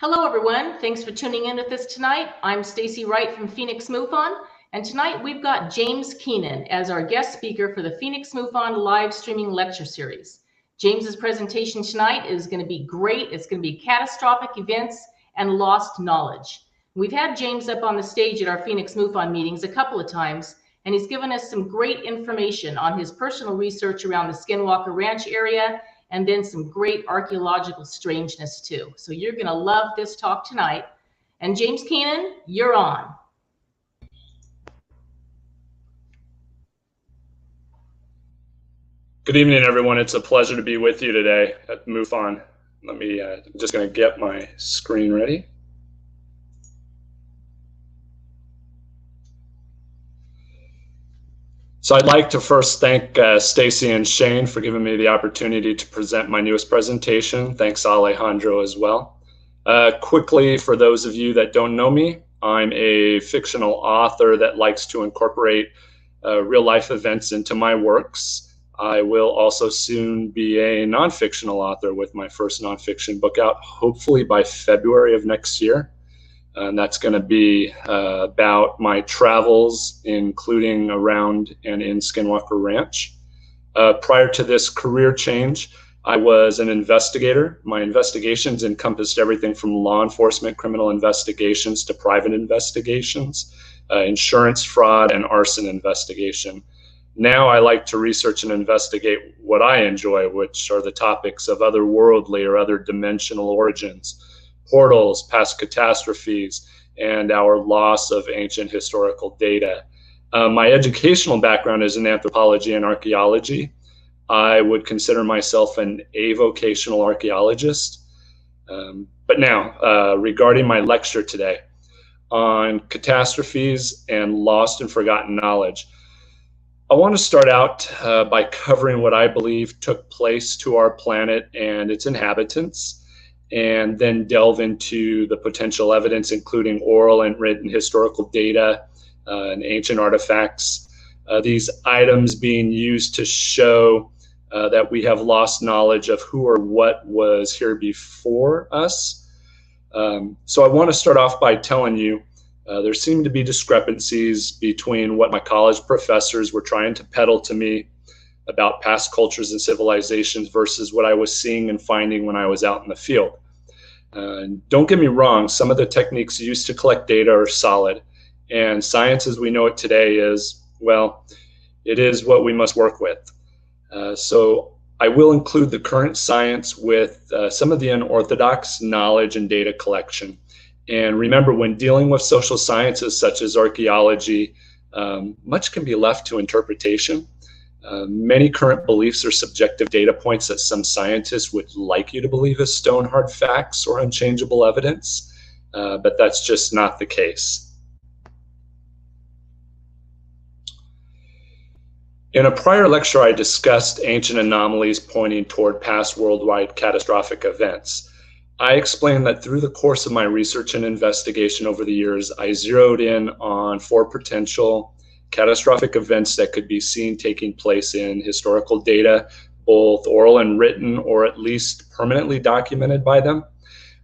Hello, everyone. Thanks for tuning in with us tonight. I'm Stacy Wright from Phoenix MUFON, and tonight we've got James Keenan as our guest speaker for the Phoenix MUFON live streaming lecture series. James's presentation tonight is going to be great. It's going to be catastrophic events and lost knowledge. We've had James up on the stage at our Phoenix MUFON meetings a couple of times, and he's given us some great information on his personal research around the Skinwalker Ranch area, and then some great archaeological strangeness too. So you're gonna love this talk tonight. And James Keenan, you're on. Good evening, everyone. It's a pleasure to be with you today at MUFON. I'm just gonna get my screen ready. So I'd like to first thank Stacy and Shane for giving me the opportunity to present my newest presentation. Thanks Alejandro as well. Quickly, for those of you that don't know me, I'm a fictional author that likes to incorporate real life events into my works. I will also soon be a non-fictional author with my first non-fiction book out, hopefully by February of next year. And that's going to be about my travels, including around and in Skinwalker Ranch. Prior to this career change, I was an investigator. My investigations encompassed everything from law enforcement criminal investigations to private investigations, insurance fraud, and arson investigation. Now I like to research and investigate what I enjoy, which are the topics of otherworldly or other dimensional origins, portals, past catastrophes, and our loss of ancient historical data. My educational background is in anthropology and archaeology. I would consider myself an avocational archaeologist. But now, regarding my lecture today on catastrophes and lost and forgotten knowledge, I want to start out by covering what I believe took place to our planet and its inhabitants, and then delve into the potential evidence, including oral and written historical data and ancient artifacts. These items being used to show that we have lost knowledge of who or what was here before us. So I want to start off by telling you there seem to be discrepancies between what my college professors were trying to peddle to me about past cultures and civilizations versus what I was seeing and finding when I was out in the field. Don't get me wrong, some of the techniques used to collect data are solid, and science as we know it today is, well, it is what we must work with. So I will include the current science with some of the unorthodox knowledge and data collection. And remember, when dealing with social sciences such as archaeology, much can be left to interpretation. Many current beliefs are subjective data points that some scientists would like you to believe as stone hard facts or unchangeable evidence, but that's just not the case. In a prior lecture, I discussed ancient anomalies pointing toward past worldwide catastrophic events. I explained that through the course of my research and investigation over the years, I zeroed in on 4 potential catastrophic events that could be seen taking place in historical data, both oral and written, or at least permanently documented by them.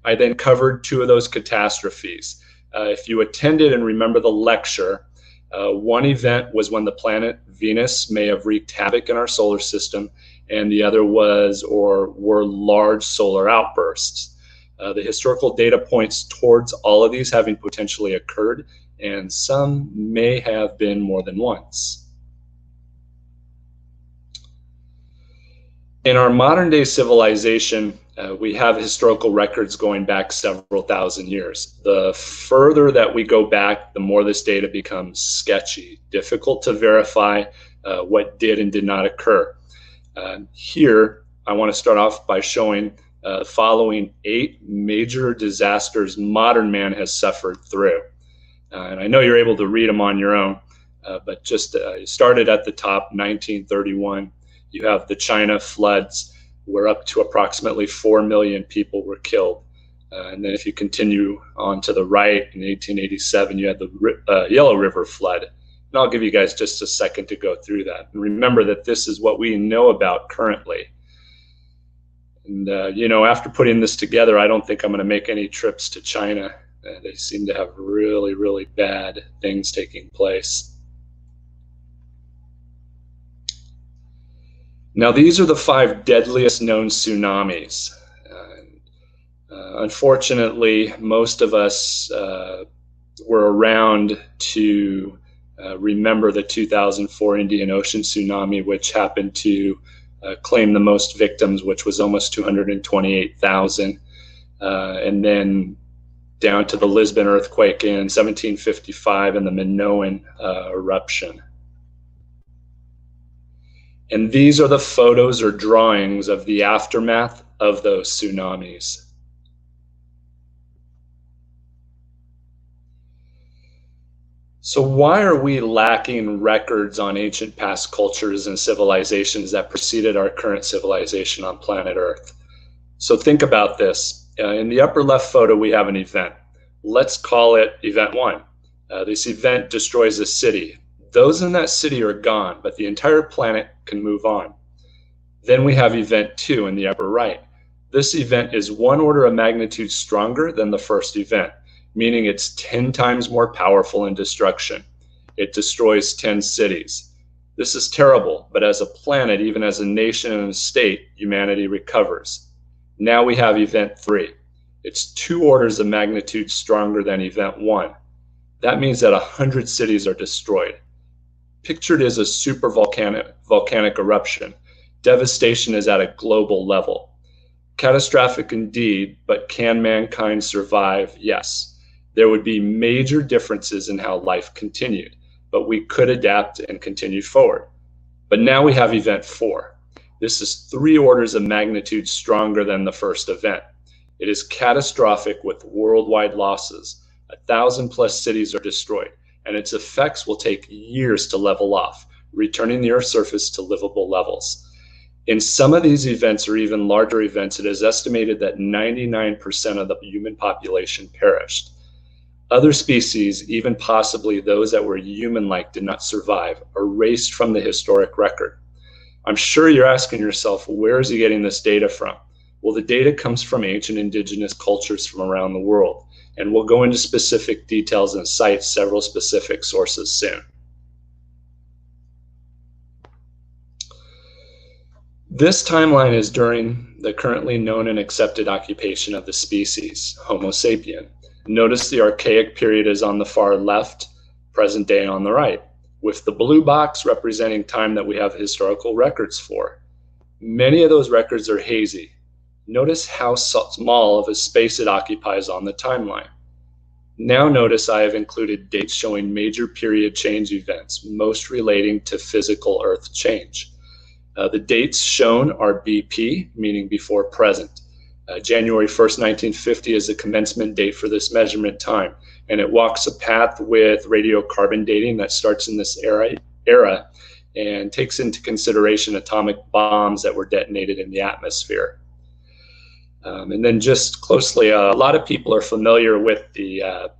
I then covered 2 of those catastrophes. If you attended and remember the lecture, one event was when the planet Venus may have wreaked havoc in our solar system, and the other was or were large solar outbursts. The historical data points towards all of these having potentially occurred, and some may have been more than once. In our modern day civilization, we have historical records going back several thousand years. The further that we go back, the more this data becomes sketchy, difficult to verify what did and did not occur. Here, I want to start off by showing the following 8 major disasters modern man has suffered through. And I know you're able to read them on your own, but just started at the top, 1931. You have the China floods, where up to approximately 4 million people were killed. And then if you continue on to the right, in 1887, you had the Yellow River flood. And I'll give you guys just a second to go through that. And remember that this is what we know about currently. And, you know, after putting this together, I don't think I'm going to make any trips to China. They seem to have really, really bad things taking place. Now, these are the 5 deadliest known tsunamis. Unfortunately, most of us were around to remember the 2004 Indian Ocean tsunami, which happened to claim the most victims, which was almost 228,000. And then down to the Lisbon earthquake in 1755 and the Minoan eruption. And these are the photos or drawings of the aftermath of those tsunamis. So why are we lacking records on ancient past cultures and civilizations that preceded our current civilization on planet Earth? So think about this. In the upper left photo, we have an event. Let's call it Event 1. This event destroys a city. Those in that city are gone, but the entire planet can move on. Then we have Event 2 in the upper right. This event is 1 order of magnitude stronger than the first event, meaning it's 10 times more powerful in destruction. It destroys 10 cities. This is terrible, but as a planet, even as a nation and a state, humanity recovers. Now we have Event 3. It's 2 orders of magnitude stronger than Event 1. That means that 100 cities are destroyed. Pictured as a super volcanic eruption, devastation is at a global level. Catastrophic indeed, but can mankind survive? Yes. There would be major differences in how life continued, but we could adapt and continue forward. But now we have Event 4. This is 3 orders of magnitude stronger than the first event. It is catastrophic with worldwide losses. 1,000+ cities are destroyed, and its effects will take years to level off, returning the Earth's surface to livable levels. In some of these events, or even larger events, it is estimated that 99% of the human population perished. Other species, even possibly those that were human-like, did not survive, erased from the historic record. I'm sure you're asking yourself, where is he getting this data from? Well, the data comes from ancient indigenous cultures from around the world, and we'll go into specific details and cite several specific sources soon. This timeline is during the currently known and accepted occupation of the species, Homo sapien. Notice the archaic period is on the far left, present day on the right, with the blue box representing time that we have historical records for. Many of those records are hazy. Notice how small of a space it occupies on the timeline. Now notice I have included dates showing major period change events, most relating to physical Earth change. The dates shown are BP, meaning before present. January 1st, 1950 is the commencement date for this measurement time, and it walks a path with radiocarbon dating that starts in this era and takes into consideration atomic bombs that were detonated in the atmosphere. And then just closely, a lot of people are familiar with the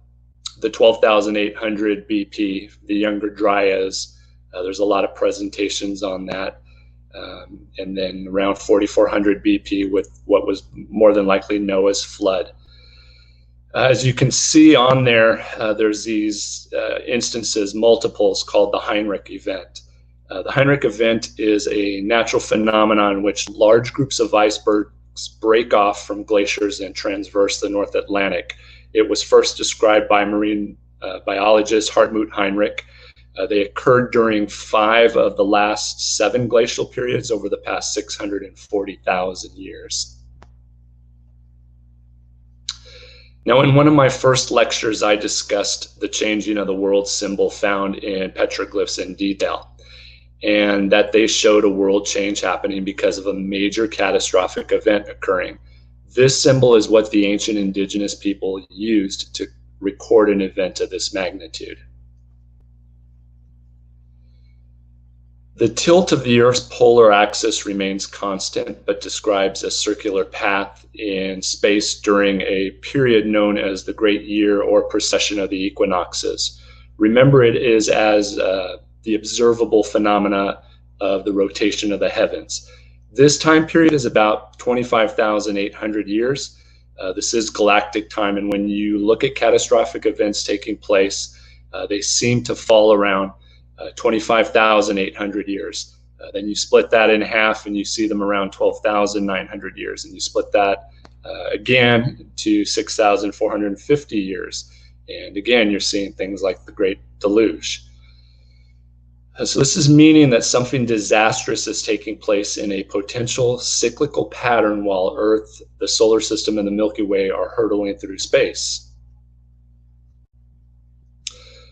12,800 BP, the Younger Dryas. There's a lot of presentations on that. And then around 4,400 BP with what was more than likely Noah's flood. As you can see on there, there's these instances, multiples, called the Heinrich event. The Heinrich event is a natural phenomenon in which large groups of icebergs break off from glaciers and transverse the North Atlantic. It was first described by marine biologist Hartmut Heinrich. They occurred during 5 of the last 7 glacial periods over the past 640,000 years. Now, in one of my first lectures, I discussed the changing of the world symbol found in petroglyphs in detail, and that they showed a world change happening because of a major catastrophic event occurring. This symbol is what the ancient indigenous people used to record an event of this magnitude. The tilt of the Earth's polar axis remains constant, but describes a circular path in space during a period known as the Great Year or precession of the equinoxes. Remember, it is as the observable phenomena of the rotation of the heavens. This time period is about 25,800 years. This is galactic time, and when you look at catastrophic events taking place, they seem to fall around 25,800 years. Then you split that in half and you see them around 12,900 years, and you split that again to 6,450 years. And again, you're seeing things like the Great Deluge. So this is meaning that something disastrous is taking place in a potential cyclical pattern while Earth, the solar system, and the Milky Way are hurtling through space.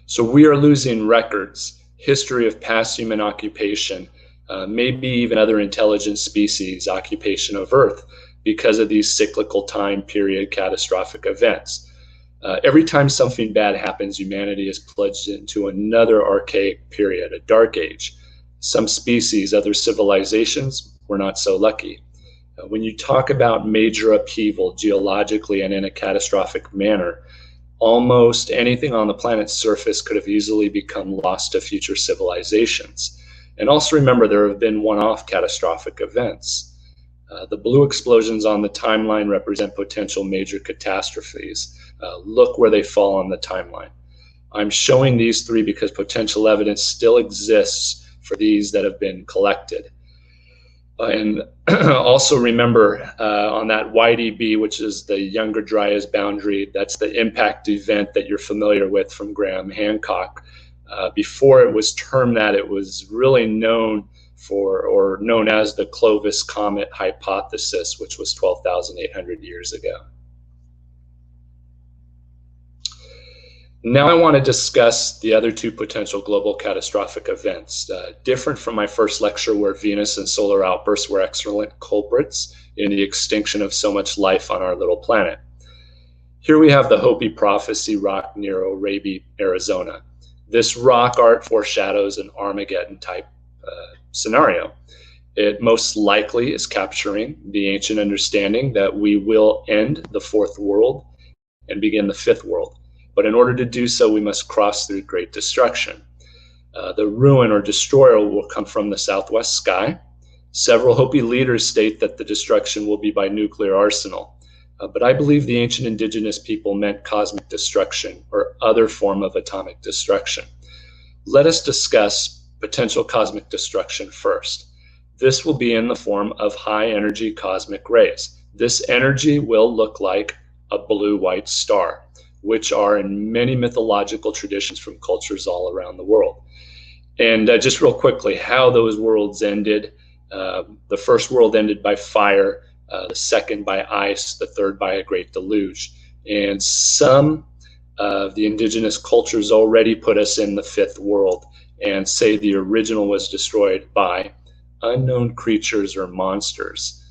So we are losing records, history of past human occupation, maybe even other intelligent species occupation of Earth because of these cyclical time period catastrophic events. Every time something bad happens, humanity is plunged into another archaic period, a dark age. Some species, other civilizations, were not so lucky. When you talk about major upheaval geologically and in a catastrophic manner, almost anything on the planet's surface could have easily become lost to future civilizations. And also remember, there have been one-off catastrophic events. The blue explosions on the timeline represent potential major catastrophes. Look where they fall on the timeline. I'm showing these three because potential evidence still exists for these that have been collected. And also remember on that YDB, which is the Younger Dryas boundary, that's the impact event that you're familiar with from Graham Hancock. Before it was termed that, it was really known for, or known as, the Clovis Comet hypothesis, which was 12,800 years ago. Now I want to discuss the other two potential global catastrophic events, different from my first lecture where Venus and solar outbursts were excellent culprits in the extinction of so much life on our little planet. Here we have the Hopi Prophecy rock near Orabi, Arizona. This rock art foreshadows an Armageddon type scenario. It most likely is capturing the ancient understanding that we will end the fourth world and begin the fifth world. But in order to do so, we must cross through great destruction. The ruin or destroyer will come from the southwest sky. Several Hopi leaders state that the destruction will be by nuclear arsenal. But I believe the ancient indigenous people meant cosmic destruction or other form of atomic destruction. Let us discuss potential cosmic destruction first. This will be in the form of high energy cosmic rays. This energy will look like a blue-white star, which are in many mythological traditions from cultures all around the world. And just real quickly, how those worlds ended. The first world ended by fire, the second by ice, the third by a great deluge. And some of the indigenous cultures already put us in the fifth world and say the original was destroyed by unknown creatures or monsters.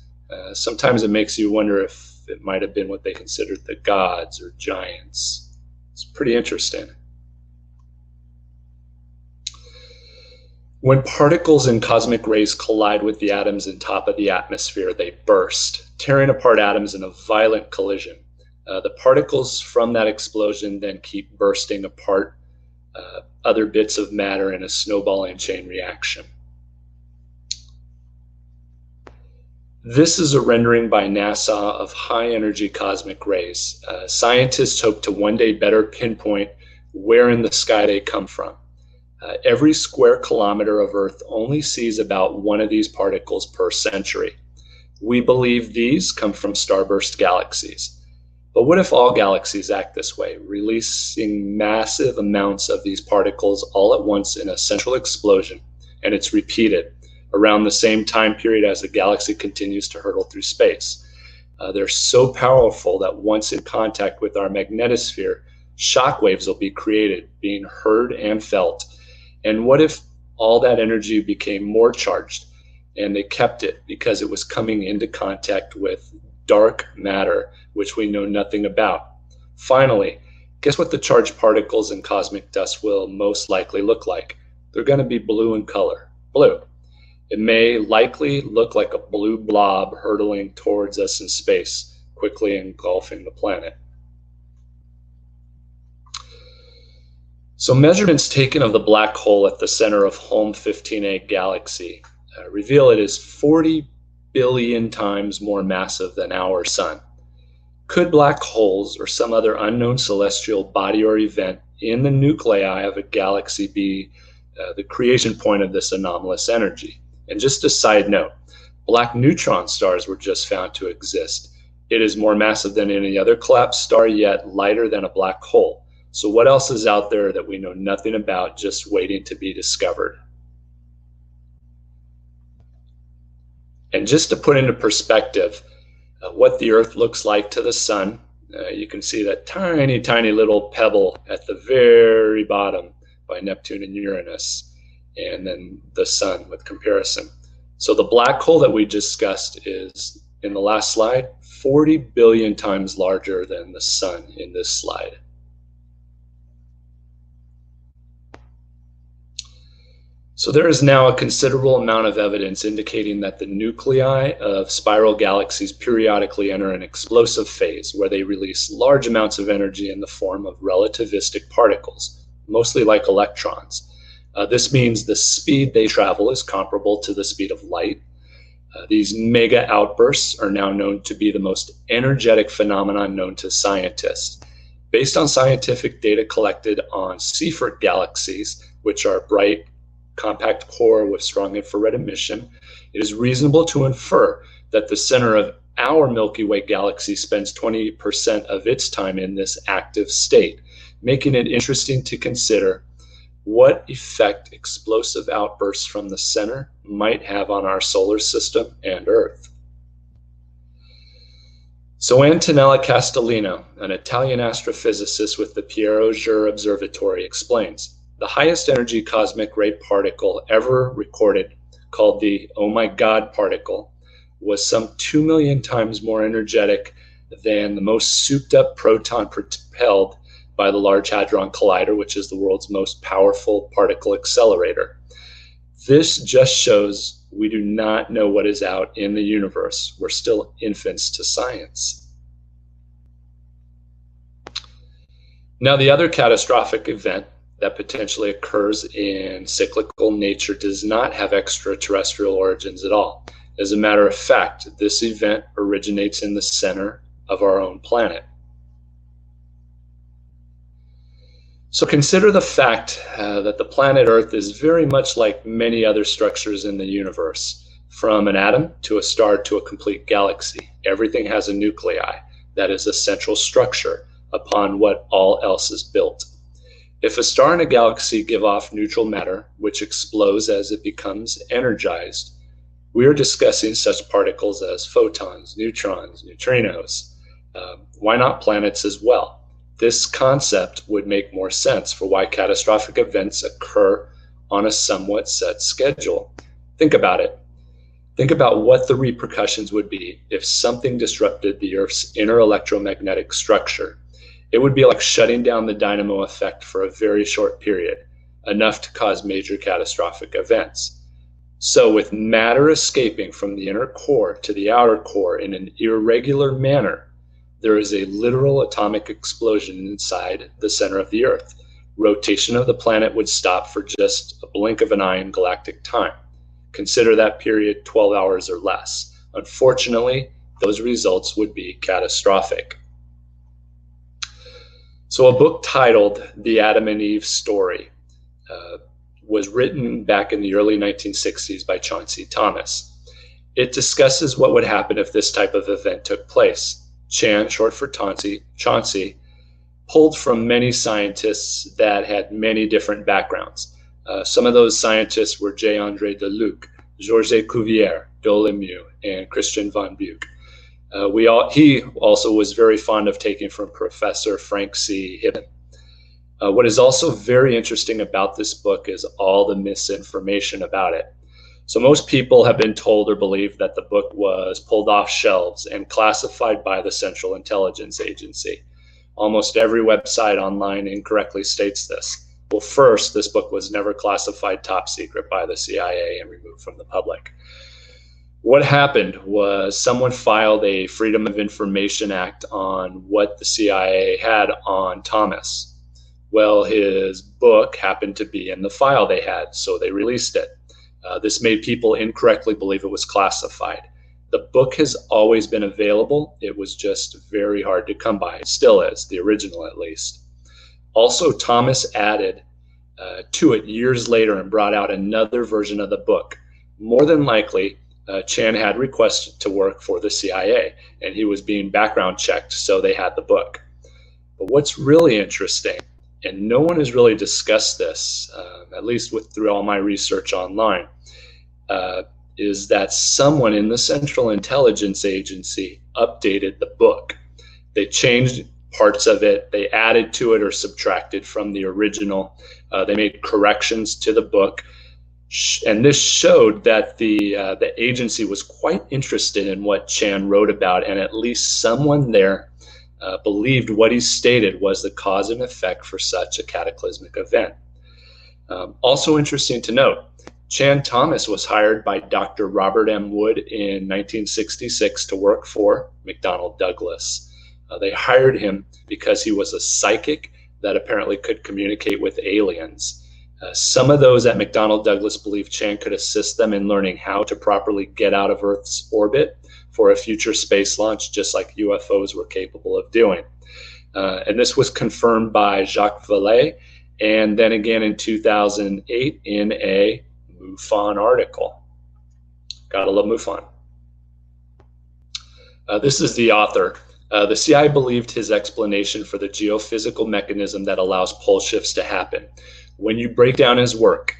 Sometimes it makes you wonder if it might have been what they considered the gods or giants. It's pretty interesting. When particles and cosmic rays collide with the atoms on top of the atmosphere, they burst, tearing apart atoms in a violent collision. The particles from that explosion then keep bursting apart other bits of matter in a snowballing chain reaction. This is a rendering by NASA of high energy cosmic rays. Scientists hope to one day better pinpoint where in the sky they come from. Every square kilometer of Earth only sees about one of these particles per century. We believe these come from starburst galaxies. But what if all galaxies act this way, releasing massive amounts of these particles all at once in a central explosion, and it's repeated around the same time period as the galaxy continues to hurtle through space? They're so powerful that once in contact with our magnetosphere, shock waves will be created, being heard and felt. And what if all that energy became more charged and they kept it because it was coming into contact with dark matter, which we know nothing about? Finally, guess what the charged particles and cosmic dust will most likely look like? They're going to be blue in color. Blue. It may likely look like a blue blob hurtling towards us in space, quickly engulfing the planet. So measurements taken of the black hole at the center of Home 15A galaxy reveal it is 40 billion times more massive than our sun. Could black holes or some other unknown celestial body or event in the nuclei of a galaxy be the creation point of this anomalous energy? And just a side note, black neutron stars were just found to exist. It is more massive than any other collapsed star, yet lighter than a black hole. So what else is out there that we know nothing about, just waiting to be discovered? And just to put into perspective what the Earth looks like to the sun, you can see that tiny, tiny little pebble at the very bottom by Neptune and Uranus, and then the sun with comparison. So the black hole that we discussed is, in the last slide, 40 billion times larger than the sun in this slide. So there is now a considerable amount of evidence indicating that the nuclei of spiral galaxies periodically enter an explosive phase where they release large amounts of energy in the form of relativistic particles, mostly like electrons. This means the speed they travel is comparable to the speed of light. These mega outbursts are now known to be the most energetic phenomenon known to scientists. Based on scientific data collected on Seyfert galaxies, which are bright, compact core with strong infrared emission, it is reasonable to infer that the center of our Milky Way galaxy spends 20% of its time in this active state, making it interesting to consider what effect explosive outbursts from the center might have on our solar system and Earth. So Antonella Castellino, an Italian astrophysicist with the Piero Jur Observatory, explains, the highest energy cosmic ray particle ever recorded, called the Oh My God particle, was some 2 million times more energetic than the most souped up proton propelled by the Large Hadron Collider, which is the world's most powerful particle accelerator. This just shows we do not know what is out in the universe. We're still infants to science. Now, the other catastrophic event that potentially occurs in cyclical nature does not have extraterrestrial origins at all. As a matter of fact, this event originates in the center of our own planet. So consider the fact that the planet Earth is very much like many other structures in the universe. From an atom to a star to a complete galaxy, everything has a nuclei that is a central structure upon what all else is built. If a star and a galaxy give off neutral matter, which explodes as it becomes energized, we are discussing such particles as photons, neutrons, neutrinos. Why not planets as well? This concept would make more sense for why catastrophic events occur on a somewhat set schedule. Think about it. Think about what the repercussions would be if something disrupted the Earth's inner electromagnetic structure. It would be like shutting down the dynamo effect for a very short period, enough to cause major catastrophic events. So with matter escaping from the inner core to the outer core in an irregular manner, there is a literal atomic explosion inside the center of the Earth. Rotation of the planet would stop for just a blink of an eye in galactic time. Consider that period 12 hours or less. Unfortunately, those results would be catastrophic. So a book titled The Adam and Eve Story was written back in the early 1960s by Chauncey Thomas. It discusses what would happen if this type of event took place. Chan, short for Chauncey, pulled from many scientists that had many different backgrounds. Some of those scientists were J. Deluc, Georges Cuvier, Dolomieu, and Christian von Buch. He also was very fond of taking from Professor Frank C. Hibben. What is also very interesting about this book is all the misinformation about it. So most people have been told or believe that the book was pulled off shelves and classified by the Central Intelligence Agency. Almost every website online incorrectly states this. Well, first, this book was never classified top secret by the CIA and removed from the public. What happened was someone filed a Freedom of Information Act on what the CIA had on Thomas. Well, his book happened to be in the file they had, so they released it. This made people incorrectly believe it was classified. The book has always been available. It was just very hard to come by. It still is, the original at least. Also, Thomas added to it years later and brought out another version of the book. More than likely, Chan had requested to work for the CIA, and he was being background checked, so they had the book. But what's really interesting, and no one has really discussed this, at least through all my research online, is that someone in the Central Intelligence Agency updated the book. They changed parts of it, they added to it or subtracted from the original. They made corrections to the book, and this showed that the agency was quite interested in what Chan wrote about, and at least someone there believed what he stated was the cause and effect for such a cataclysmic event. Also interesting to note, Chan Thomas was hired by Dr. Robert M. Wood in 1966 to work for McDonnell Douglas. They hired him because he was a psychic that apparently could communicate with aliens. Some of those at McDonnell Douglas believed Chan could assist them in learning how to properly get out of Earth's orbit for a future space launch, just like UFOs were capable of doing. And this was confirmed by Jacques Vallée, and then again in 2008 in a MUFON article. Gotta love MUFON. This is the author. The CIA believed his explanation for the geophysical mechanism that allows pole shifts to happen. When you break down his work,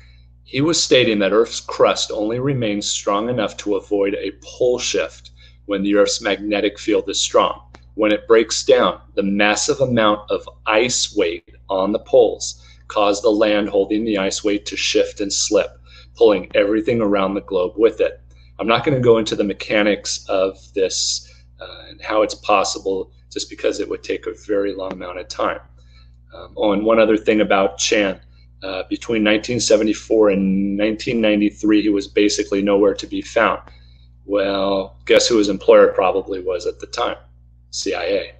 he was stating that Earth's crust only remains strong enough to avoid a pole shift when the Earth's magnetic field is strong. When it breaks down, the massive amount of ice weight on the poles caused the land holding the ice weight to shift and slip, pulling everything around the globe with it. I'm not going to go into the mechanics of this and how it's possible, just because it would take a very long amount of time. And one other thing about Chan, between 1974 and 1993, he was basically nowhere to be found. Well, guess who his employer probably was at the time? CIA.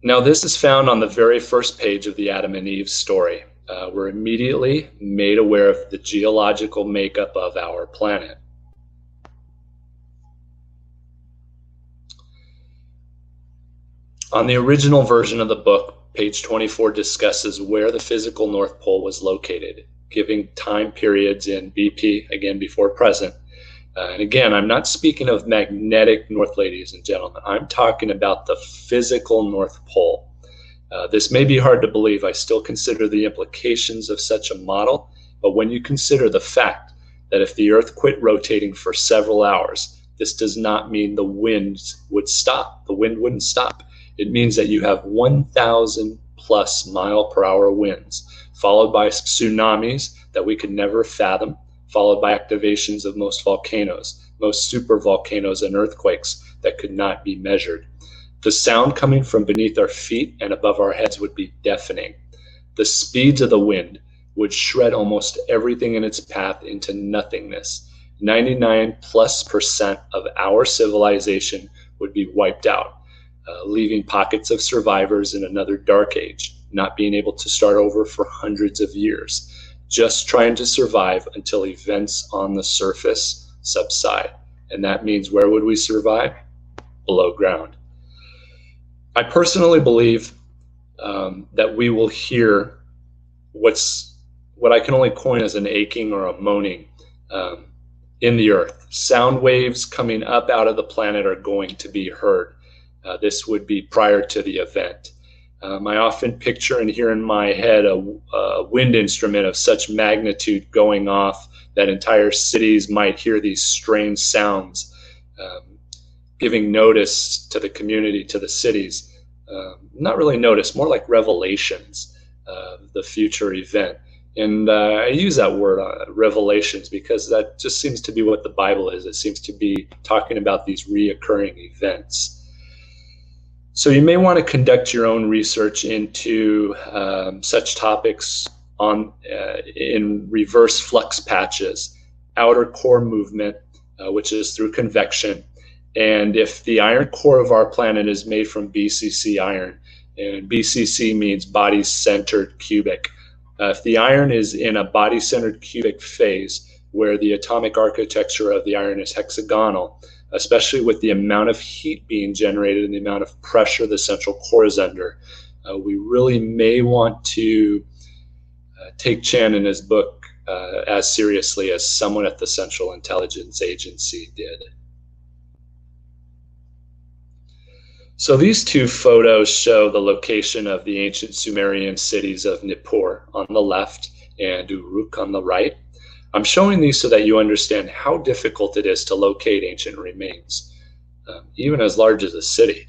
Now, this is found on the very first page of the Adam and Eve story. We're immediately made aware of the geological makeup of our planet. On the original version of the book, page 24 discusses where the physical North Pole was located, giving time periods in BP, again before present. And again, I'm not speaking of magnetic north, ladies and gentlemen. I'm talking about the physical North Pole. This may be hard to believe. I still consider the implications of such a model, but when you consider the fact that if the Earth quit rotating for several hours, this does not mean the wind would stop. The wind wouldn't stop. It means that you have 1,000 plus mile-per-hour winds, followed by tsunamis that we could never fathom, followed by activations of most volcanoes, most supervolcanoes and earthquakes that could not be measured. The sound coming from beneath our feet and above our heads would be deafening. The speeds of the wind would shred almost everything in its path into nothingness. 99+% of our civilization would be wiped out, leaving pockets of survivors in another dark age, not being able to start over for hundreds of years, just trying to survive until events on the surface subside. And that means where would we survive? Below ground. I personally believe that we will hear what I can only coin as an aching or a moaning in the earth. Sound waves coming up out of the planet are going to be heard. This would be prior to the event. I often picture and hear in my head a wind instrument of such magnitude going off that entire cities might hear these strange sounds, giving notice to the community, to the cities. Not really notice, more like revelations of the future event. And I use that word, revelations, because that just seems to be what the Bible is. It seems to be talking about these reoccurring events. So you may want to conduct your own research into such topics in reverse flux patches, outer core movement, which is through convection. And if the iron core of our planet is made from BCC iron, and BCC means body-centered cubic, if the iron is in a body-centered cubic phase, where the atomic architecture of the iron is hexagonal, especially with the amount of heat being generated and the amount of pressure the central core is under. We really may want to take Chan and his book as seriously as someone at the Central Intelligence Agency did. So these two photos show the location of the ancient Sumerian cities of Nippur on the left and Uruk on the right. I'm showing these so that you understand how difficult it is to locate ancient remains, even as large as a city.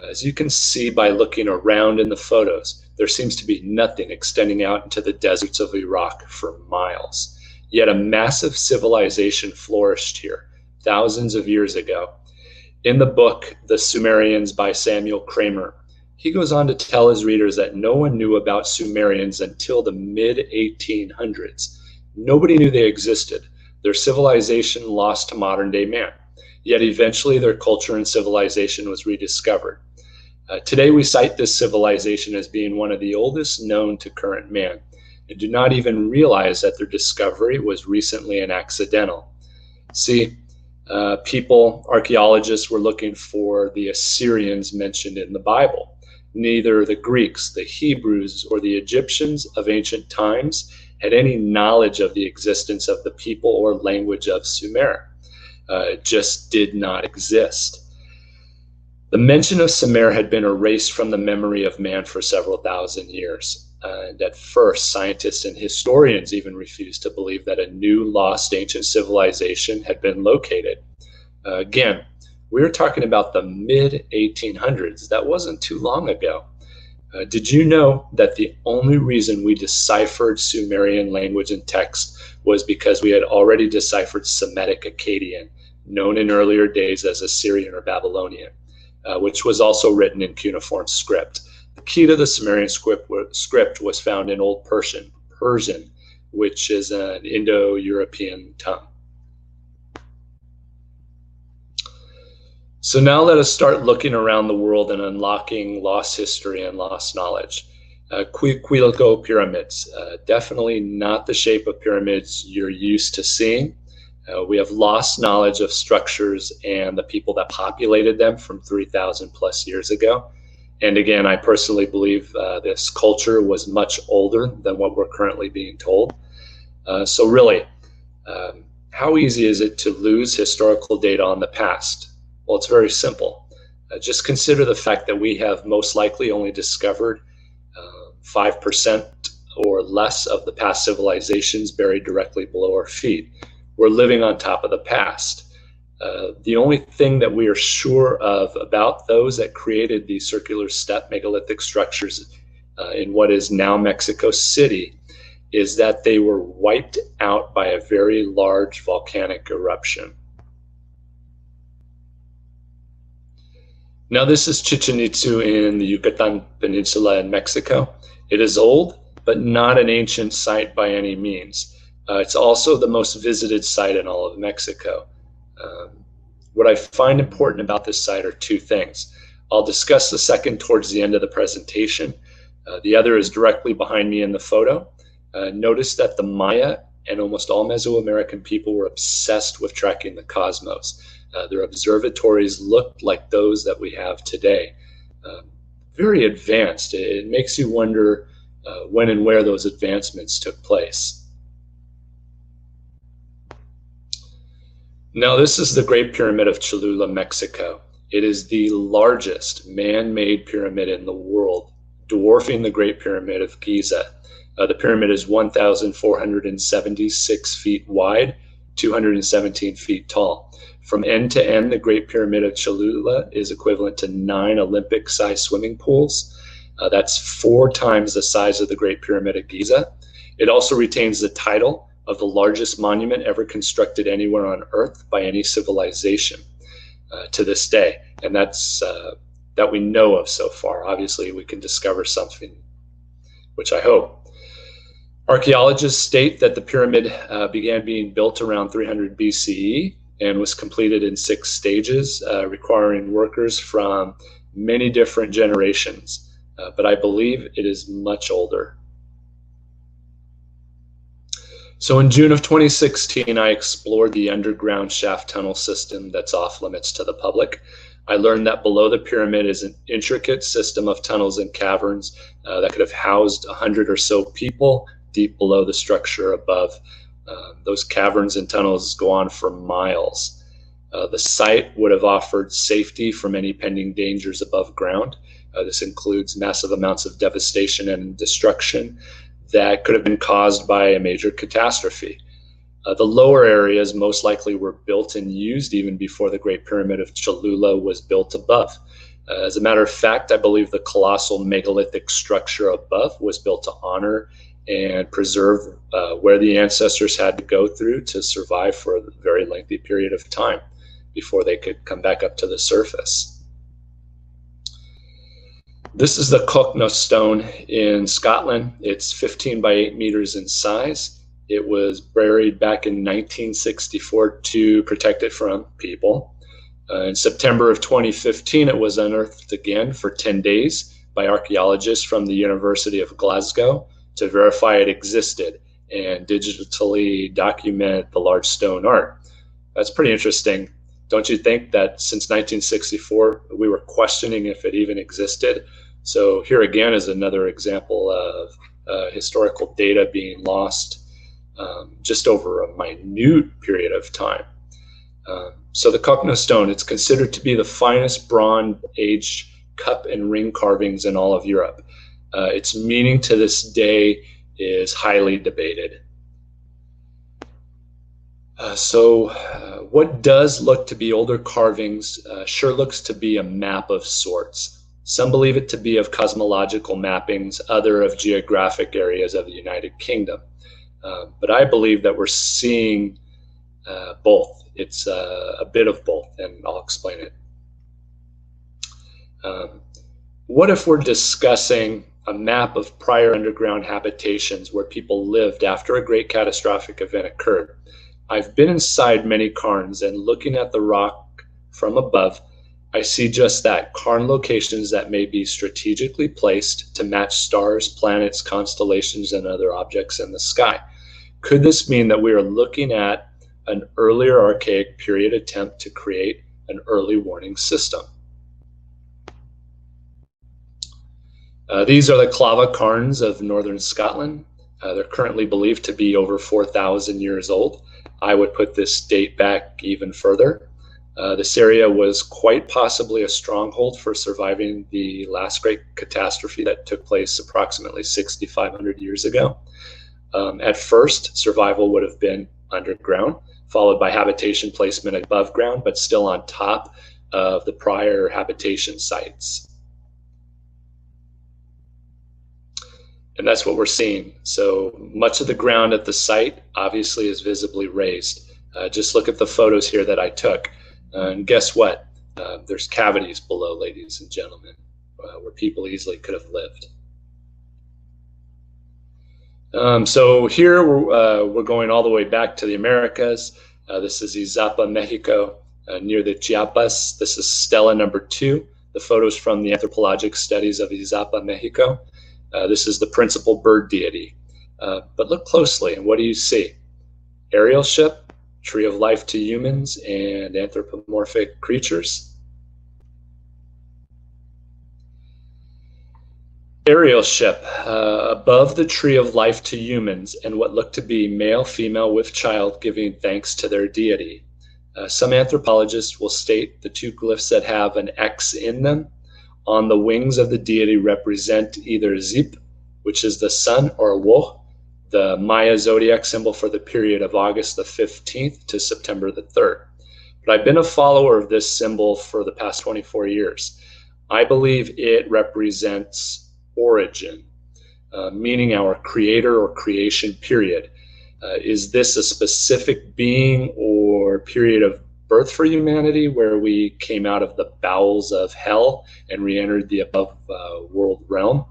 As you can see by looking around in the photos, there seems to be nothing extending out into the deserts of Iraq for miles. Yet a massive civilization flourished here thousands of years ago. In the book, The Sumerians by Samuel Kramer, he goes on to tell his readers that no one knew about Sumerians until the mid-1800s. Nobody knew they existed. Their civilization lost to modern-day man. Yet eventually their culture and civilization was rediscovered. Today we cite this civilization as being one of the oldest known to current man, and do not even realize that their discovery was recently an accidental. See, archaeologists were looking for the Assyrians mentioned in the Bible. Neither the Greeks, the Hebrews, or the Egyptians of ancient times had any knowledge of the existence of the people or language of Sumer. It just did not exist. The mention of Sumer had been erased from the memory of man for several thousand years. And at first, scientists and historians even refused to believe that a new lost ancient civilization had been located. Again, we're talking about the mid-1800s. That wasn't too long ago. Did you know that the only reason we deciphered Sumerian language and text was because we had already deciphered Semitic Akkadian, known in earlier days as Assyrian or Babylonian, which was also written in cuneiform script. The key to the Sumerian script was found in Old Persian, which is an Indo-European tongue. So now let us start looking around the world and unlocking lost history and lost knowledge. Quilco pyramids, definitely not the shape of pyramids you're used to seeing. We have lost knowledge of structures and the people that populated them from 3,000 plus years ago. And again, I personally believe this culture was much older than what we're currently being told. So really, how easy is it to lose historical data on the past? Well, it's very simple. Just consider the fact that we have most likely only discovered 5% or less of the past civilizations buried directly below our feet. We're living on top of the past. The only thing that we are sure of about those that created these circular step megalithic structures in what is now Mexico City is that they were wiped out by a very large volcanic eruption. Now this is Chichen Itza in the Yucatan Peninsula in Mexico. It is old, but not an ancient site by any means. It's also the most visited site in all of Mexico. What I find important about this site are two things. I'll discuss the second towards the end of the presentation. The other is directly behind me in the photo. Notice that the Maya and almost all Mesoamerican people were obsessed with tracking the cosmos. Their observatories looked like those that we have today. Very advanced. It makes you wonder when and where those advancements took place. Now this is the Great Pyramid of Cholula, Mexico. It is the largest man-made pyramid in the world, dwarfing the Great Pyramid of Giza. The pyramid is 1,476 feet wide, 217 feet tall. From end to end, the Great Pyramid of Cholula is equivalent to 9 Olympic-sized swimming pools. That's 4 times the size of the Great Pyramid of Giza. It also retains the title of the largest monument ever constructed anywhere on Earth by any civilization to this day. And that's that we know of so far. Obviously, we can discover something, which I hope. Archaeologists state that the pyramid began being built around 300 BCE and was completed in 6 stages, requiring workers from many different generations. But I believe it is much older. So in June of 2016, I explored the underground shaft tunnel system that's off limits to the public. I learned that below the pyramid is an intricate system of tunnels and caverns that could have housed 100 or so people deep below the structure above. Those caverns and tunnels go on for miles. The site would have offered safety from any pending dangers above ground. This includes massive amounts of devastation and destruction that could have been caused by a major catastrophe. The lower areas most likely were built and used even before the Great Pyramid of Cholula was built above. As a matter of fact, I believe the colossal megalithic structure above was built to honor and preserve where the ancestors had to go through to survive for a very lengthy period of time before they could come back up to the surface. This is the Cochno stone in Scotland. It's 15 by 8 meters in size. It was buried back in 1964 to protect it from people. In September of 2015, it was unearthed again for 10 days by archaeologists from the University of Glasgow to verify it existed and digitally document the large stone art. That's pretty interesting. Don't you think that since 1964, we were questioning if it even existed? So here again is another example of historical data being lost just over a minute period of time. So the Cochno stone, it's considered to be the finest Bronze Age cup and ring carvings in all of Europe. Its meaning to this day is highly debated. What does look to be older carvings sure looks to be a map of sorts. Some believe it to be of cosmological mappings, other of geographic areas of the United Kingdom. But I believe that we're seeing both. It's a bit of both, and I'll explain it. What if we're discussing a map of prior underground habitations where people lived after a great catastrophic event occurred? I've been inside many cairns, and looking at the rock from above, I see just that, cairn locations that may be strategically placed to match stars, planets, constellations, and other objects in the sky. Could this mean that we are looking at an earlier archaic period attempt to create an early warning system? These are the Clava cairns of northern Scotland. They're currently believed to be over 4,000 years old. I would put this date back even further. This area was quite possibly a stronghold for surviving the last great catastrophe that took place approximately 6,500 years ago. At first, survival would have been underground, followed by habitation placement above ground, but still on top of the prior habitation sites. And that's what we're seeing. So much of the ground at the site obviously is visibly raised. Just look at the photos here that I took. And guess what? There's cavities below, ladies and gentlemen, where people easily could have lived. So here we're going all the way back to the Americas. This is Izapa, Mexico, near the Chiapas. This is Stela number 2, the photos from the anthropologic studies of Izapa, Mexico. This is the principal bird deity. But look closely, and what do you see? Aerial ship, tree of life to humans, and anthropomorphic creatures. Aerial ship, above the tree of life to humans, and what looked to be male, female with child giving thanks to their deity. Some anthropologists will state the two glyphs that have an X in them on the wings of the deity represent either Zip, which is the sun, or Wo, the Maya zodiac symbol for the period of August the 15th to September the 3rd. But I've been a follower of this symbol for the past 24 years. I believe it represents origin, meaning our creator or creation period. Is this a specific being or period of birth for humanity where we came out of the bowels of hell and re-entered the above world realm?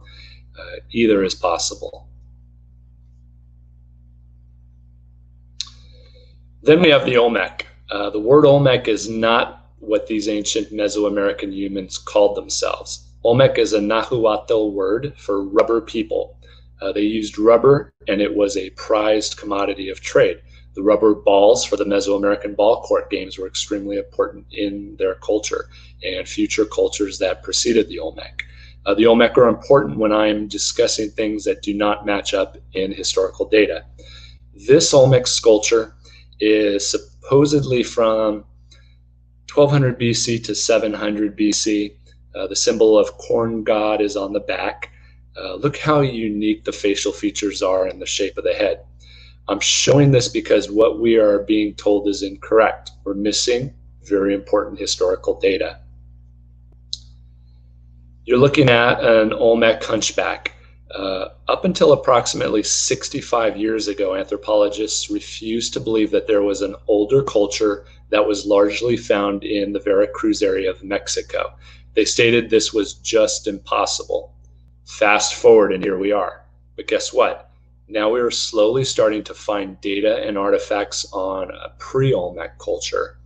Either is possible. Then we have the Olmec. The word Olmec is not what these ancient Mesoamerican humans called themselves. Olmec is a Nahuatl word for rubber people. They used rubber, and it was a prized commodity of trade. The rubber balls for the Mesoamerican ball court games were extremely important in their culture and future cultures that preceded the Olmec. The Olmec are important when I'm discussing things that do not match up in historical data. This Olmec sculpture is supposedly from 1200 BC to 700 BC. The symbol of corn god is on the back. Look how unique the facial features are and the shape of the head. I'm showing this because what we are being told is incorrect. We're missing very important historical data. You're looking at an Olmec hunchback. Up until approximately 65 years ago, anthropologists refused to believe that there was an older culture that was largely found in the Veracruz area of Mexico. They stated this was just impossible. Fast forward, and here we are. But guess what? Now we are slowly starting to find data and artifacts on a pre-Olmec culture.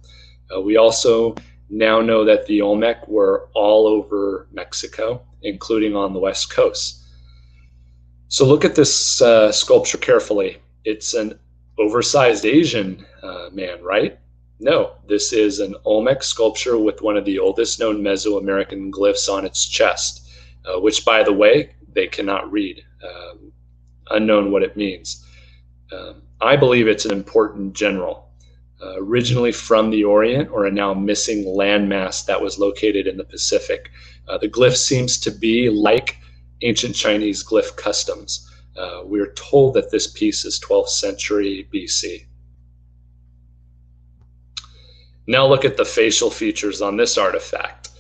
We also now know that the Olmec were all over Mexico, including on the west coast. So look at this sculpture carefully. It's an oversized Asian man, right? No, this is an Olmec sculpture with one of the oldest known Mesoamerican glyphs on its chest, which, by the way, they cannot read. Unknown what it means. I believe it's an important general, originally from the Orient, or a now missing landmass that was located in the Pacific. The glyph seems to be like ancient Chinese glyph customs. We're told that this piece is 12th century BC. Now look at the facial features on this artifact.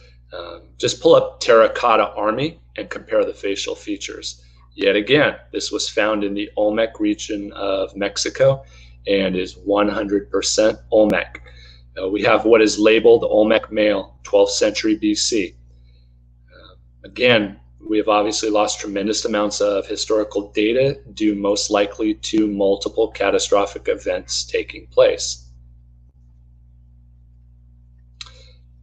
Just pull up Terracotta Army and compare the facial features. Yet again, this was found in the Olmec region of Mexico and is 100% Olmec. We have what is labeled Olmec male, 12th century BC. Again, we have obviously lost tremendous amounts of historical data due most likely to multiple catastrophic events taking place.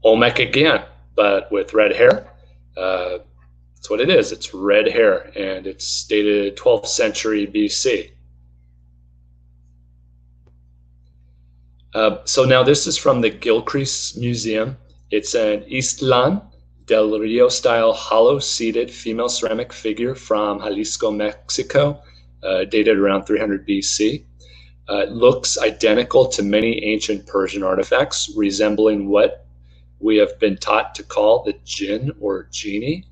Olmec again, but with red hair. That's what it is. It's red hair, and it's dated 12th century BC. So now this is from the Gilcrease Museum. It's an Ixtlan del Rio style hollow seated female ceramic figure from Jalisco, Mexico, dated around 300 BC. It looks identical to many ancient Persian artifacts, resembling what we have been taught to call the jinn or genie,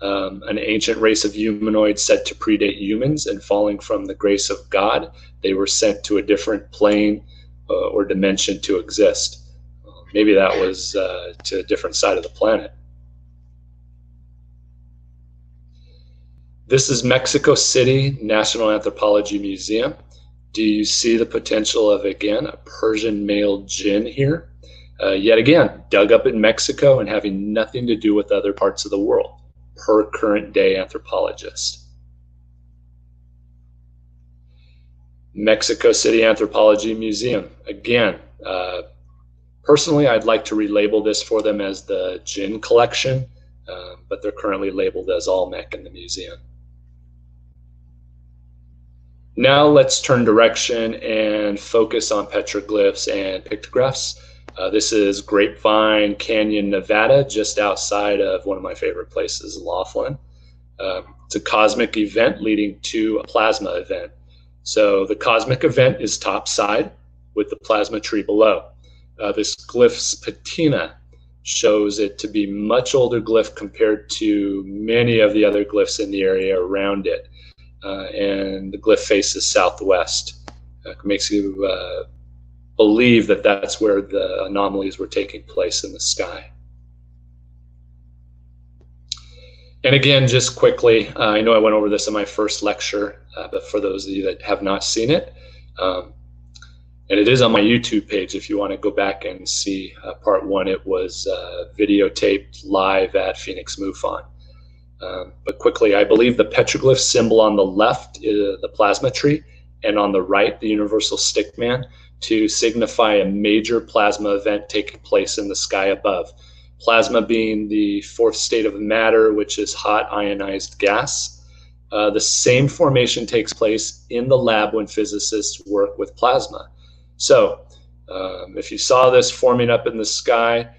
an ancient race of humanoids said to predate humans, and falling from the grace of God, they were sent to a different plane or dimension to exist. Maybe that was to a different side of the planet. This is Mexico City National Anthropology Museum. Do you see the potential of, again, a Persian male jinn here? Yet again, dug up in Mexico and having nothing to do with other parts of the world, per current day anthropologist. Mexico City Anthropology Museum. Again, personally, I'd like to relabel this for them as the Jinn Collection, but they're currently labeled as Olmec in the museum. Now let's turn direction and focus on petroglyphs and pictographs. This is Grapevine Canyon, Nevada, just outside of one of my favorite places, Laughlin. It's a cosmic event leading to a plasma event. So the cosmic event is topside with the plasma tree below. This glyph's patina shows it to be much older glyph compared to many of the other glyphs in the area around it. And the glyph faces southwest. It makes you believe that that's where the anomalies were taking place in the sky. And again, just quickly, I know I went over this in my first lecture, but for those of you that have not seen it, and it is on my YouTube page if you want to go back and see part one. It was videotaped live at Phoenix MUFON. But quickly, I believe the petroglyph symbol on the left is the plasma tree, and on the right, the universal stickman, to signify a major plasma event taking place in the sky above. Plasma being the fourth state of matter, which is hot ionized gas. The same formation takes place in the lab when physicists work with plasma. So if you saw this forming up in the sky,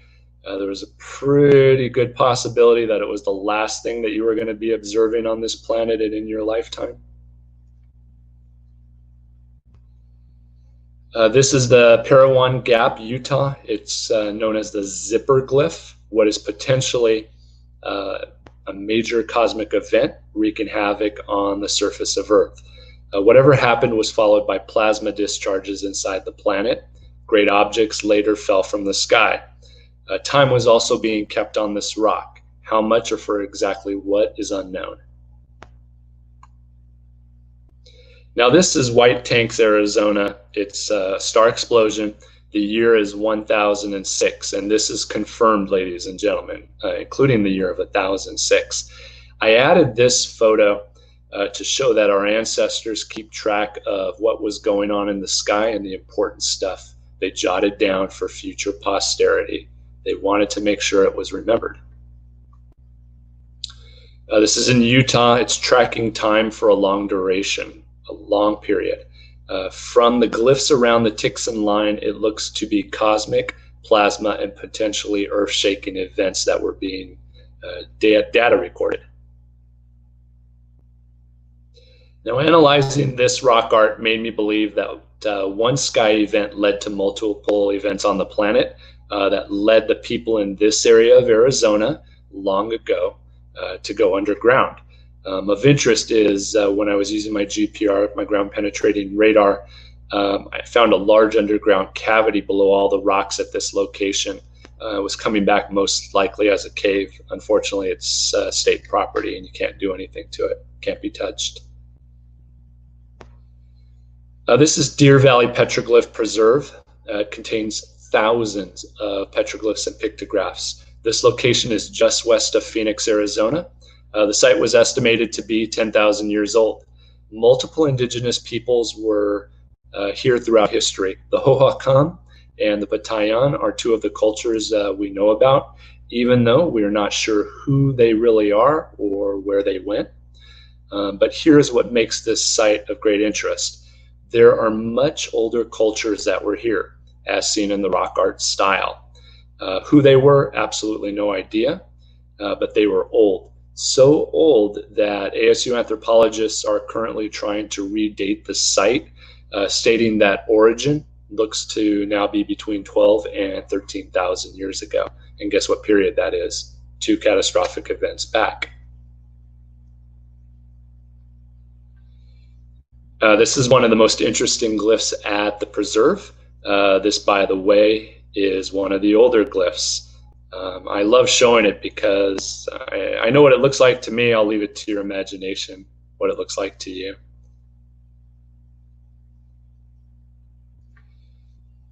there was a pretty good possibility that it was the last thing that you were going to be observing on this planet and in your lifetime. This is the Parowan Gap, Utah. It's known as the zipper glyph, what is potentially a major cosmic event wreaking havoc on the surface of Earth. Whatever happened was followed by plasma discharges inside the planet. Great objects later fell from the sky. Time was also being kept on this rock. How much or for exactly what is unknown. Now this is White Tanks, Arizona. It's a star explosion. The year is 1006, and this is confirmed, ladies and gentlemen, including the year of 1006. I added this photo to show that our ancestors keep track of what was going on in the sky and the important stuff they jotted down for future posterity. They wanted to make sure it was remembered. This is in Utah. It's tracking time for a long duration, a long period. From the glyphs around the Tixon line, it looks to be cosmic, plasma, and potentially earth-shaking events that were being data recorded. Now, analyzing this rock art made me believe that one sky event led to multiple events on the planet that led the people in this area of Arizona long ago to go underground. Of interest is when I was using my GPR, my ground penetrating radar, I found a large underground cavity below all the rocks at this location. It was coming back most likely as a cave. Unfortunately, it's state property and you can't do anything to it. Can't be touched. This is Deer Valley Petroglyph Preserve. It contains thousands of petroglyphs and pictographs. This location is just west of Phoenix, Arizona. The site was estimated to be 10,000 years old. Multiple indigenous peoples were here throughout history. The Hohokam and the Batayan are two of the cultures we know about, even though we are not sure who they really are or where they went. But here's what makes this site of great interest. There are much older cultures that were here, as seen in the rock art style. Who they were, absolutely no idea, but they were old. So old that ASU anthropologists are currently trying to redate the site, stating that origin looks to now be between 12 and 13,000 years ago. And guess what period that is? 2 catastrophic events back. This is one of the most interesting glyphs at the preserve. This, by the way, is one of the older glyphs. I love showing it because I know what it looks like to me. I'll leave it to your imagination what it looks like to you.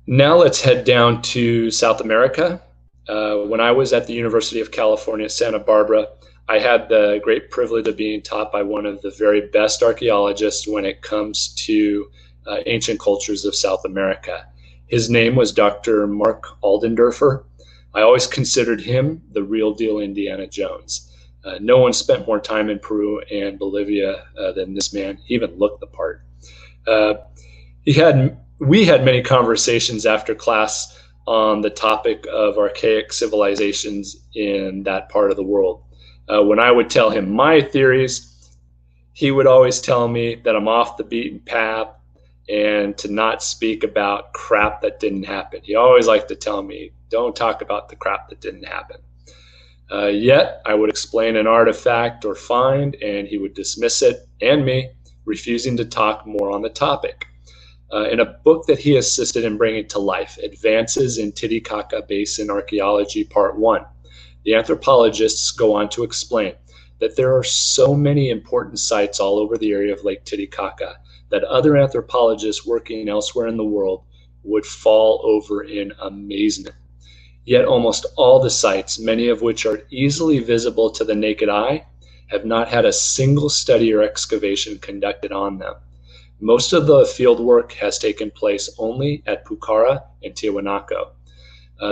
Now let's head down to South America. When I was at the University of California, Santa Barbara, I had the great privilege of being taught by one of the very best archaeologists when it comes to ancient cultures of South America. His name was Dr. Mark Aldendorfer. I always considered him the real deal Indiana Jones. No one spent more time in Peru and Bolivia than this man. He even looked the part. We had many conversations after class on the topic of archaic civilizations in that part of the world. When I would tell him my theories, he would always tell me that I'm off the beaten path and to not speak about crap that didn't happen. He always liked to tell me, don't talk about the crap that didn't happen. Yet I would explain an artifact or find and he would dismiss it and me, refusing to talk more on the topic. In a book that he assisted in bringing to life, Advances in Titicaca Basin Archaeology Part 1, the anthropologists go on to explain that there are so many important sites all over the area of Lake Titicaca that other anthropologists working elsewhere in the world would fall over in amazement. Yet almost all the sites, many of which are easily visible to the naked eye, have not had a single study or excavation conducted on them. Most of the field work has taken place only at Pucara and Tiwanaku.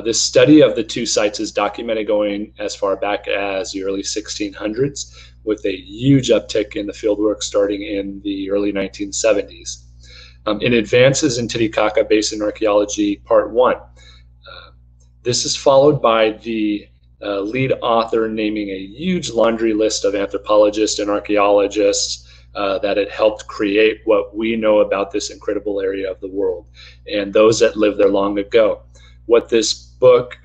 This study of the two sites is documented going as far back as the early 1600s, with a huge uptick in the fieldwork starting in the early 1970s. In Advances in Titicaca Basin Archaeology, Part 1. This is followed by the lead author naming a huge laundry list of anthropologists and archaeologists that had helped create what we know about this incredible area of the world, and those that lived there long ago. What this book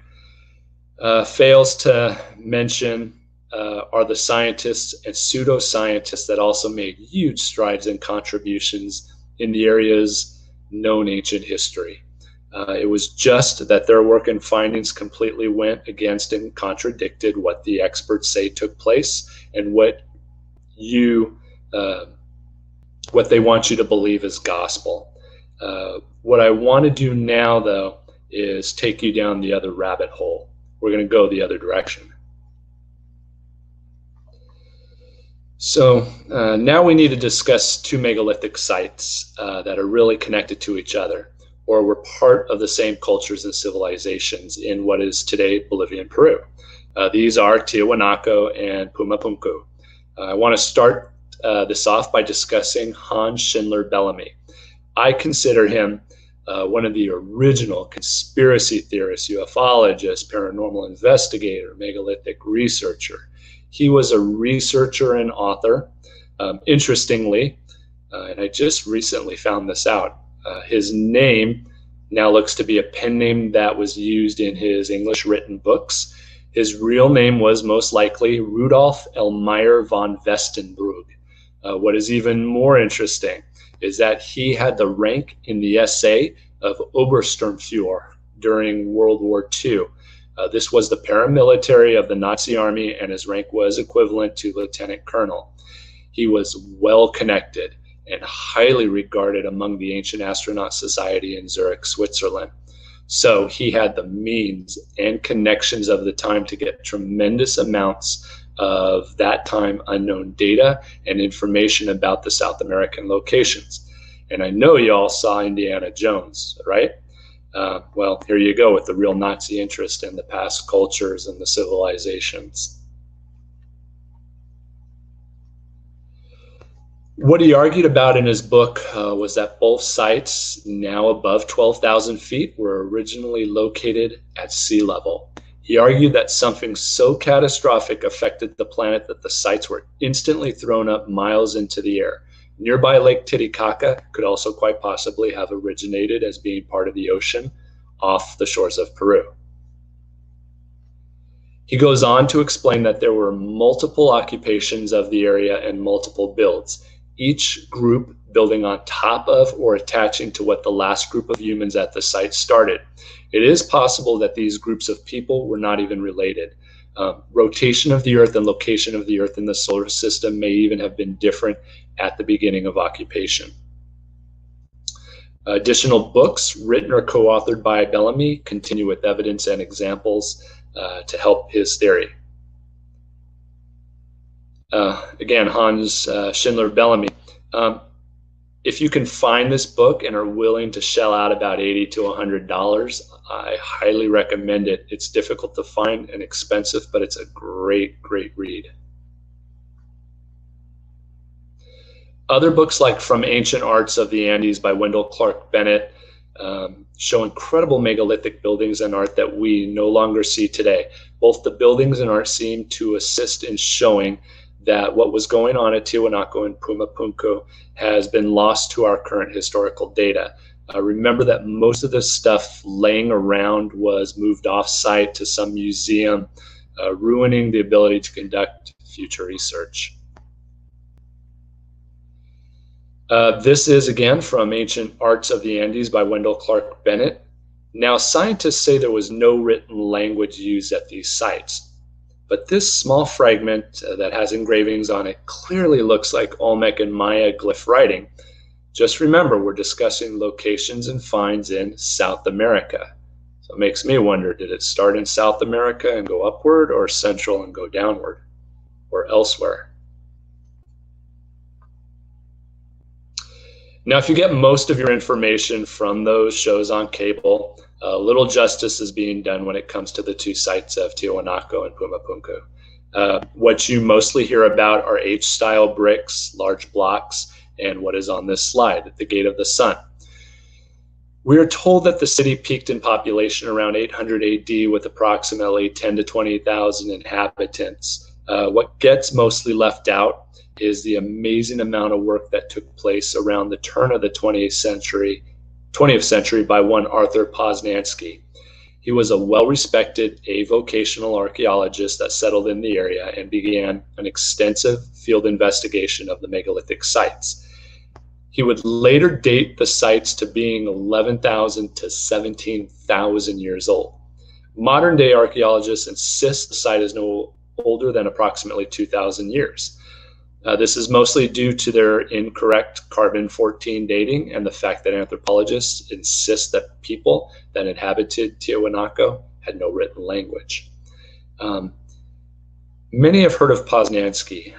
fails to mention are the scientists and pseudoscientists that also made huge strides and contributions in the area's known ancient history. It was just that their work and findings completely went against and contradicted what the experts say took place and what they want you to believe is gospel. What I want to do now, though, is take you down the other rabbit hole. We're going to go the other direction. So now we need to discuss two megalithic sites that are really connected to each other, or were part of the same cultures and civilizations in what is today Bolivia and Peru. These are Tiwanaku and Pumapunku. I want to start this off by discussing Hans Schindler Bellamy. I consider him one of the original conspiracy theorists, ufologist, paranormal investigator, megalithic researcher. He was a researcher and author. Interestingly, and I just recently found this out, his name now looks to be a pen name that was used in his English written books. His real name was most likely Rudolf Elmeyer von Westenbrug. What is even more interesting is that he had the rank in the SA of Obersturmführer during World War II. This was the paramilitary of the Nazi army, and his rank was equivalent to lieutenant colonel. He was well connected and highly regarded among the Ancient Astronaut Society in Zurich, Switzerland. So he had the means and connections of the time to get tremendous amounts of that time unknown data and information about the South American locations. And I know you all saw Indiana Jones, right? Well, here you go with the real Nazi interest in the past cultures and the civilizations. What he argued about in his book was that both sites, now above 12,000 feet, were originally located at sea level. He argued that something so catastrophic affected the planet that the sites were instantly thrown up miles into the air. Nearby Lake Titicaca could also quite possibly have originated as being part of the ocean off the shores of Peru. He goes on to explain that there were multiple occupations of the area and multiple builds, each group building on top of or attaching to what the last group of humans at the site started. It is possible that these groups of people were not even related. Rotation of the Earth and location of the Earth in the solar system may even have been different at the beginning of occupation. Additional books written or co-authored by Bellamy continue with evidence and examples to help his theory. Again, Hans Schindler Bellamy. If you can find this book and are willing to shell out about $80 to $100, I highly recommend it. It's difficult to find and expensive, but it's a great, great read. Other books like From Ancient Arts of the Andes by Wendell Clark Bennett show incredible megalithic buildings and art that we no longer see today. Both the buildings and art seem to assist in showing that what was going on at Tiwanaku and Pumapunku has been lost to our current historical data. Remember that most of this stuff laying around was moved off-site to some museum, ruining the ability to conduct future research. This is, again, from Ancient Arts of the Andes by Wendell Clark Bennett. Now, scientists say there was no written language used at these sites. But this small fragment that has engravings on it clearly looks like Olmec and Maya glyph writing. Just remember, we're discussing locations and finds in South America. So it makes me wonder, did it start in South America and go upward, or Central and go downward, or elsewhere? Now, if you get most of your information from those shows on cable, Little justice is being done when it comes to the two sites of Tiwanaku and Pumapunku. What you mostly hear about are H-style bricks, large blocks, and what is on this slide, the Gate of the Sun. We are told that the city peaked in population around 800 AD with approximately 10 to 20,000 inhabitants. What gets mostly left out is the amazing amount of work that took place around the turn of the 20th century by one Arthur Poznański. He was a well-respected avocational archaeologist that settled in the area and began an extensive field investigation of the megalithic sites. He would later date the sites to being 11,000 to 17,000 years old. Modern day archaeologists insist the site is no older than approximately 2,000 years. This is mostly due to their incorrect carbon-14 dating and the fact that anthropologists insist that people that inhabited Tiwanaku had no written language. Many have heard of Poznański,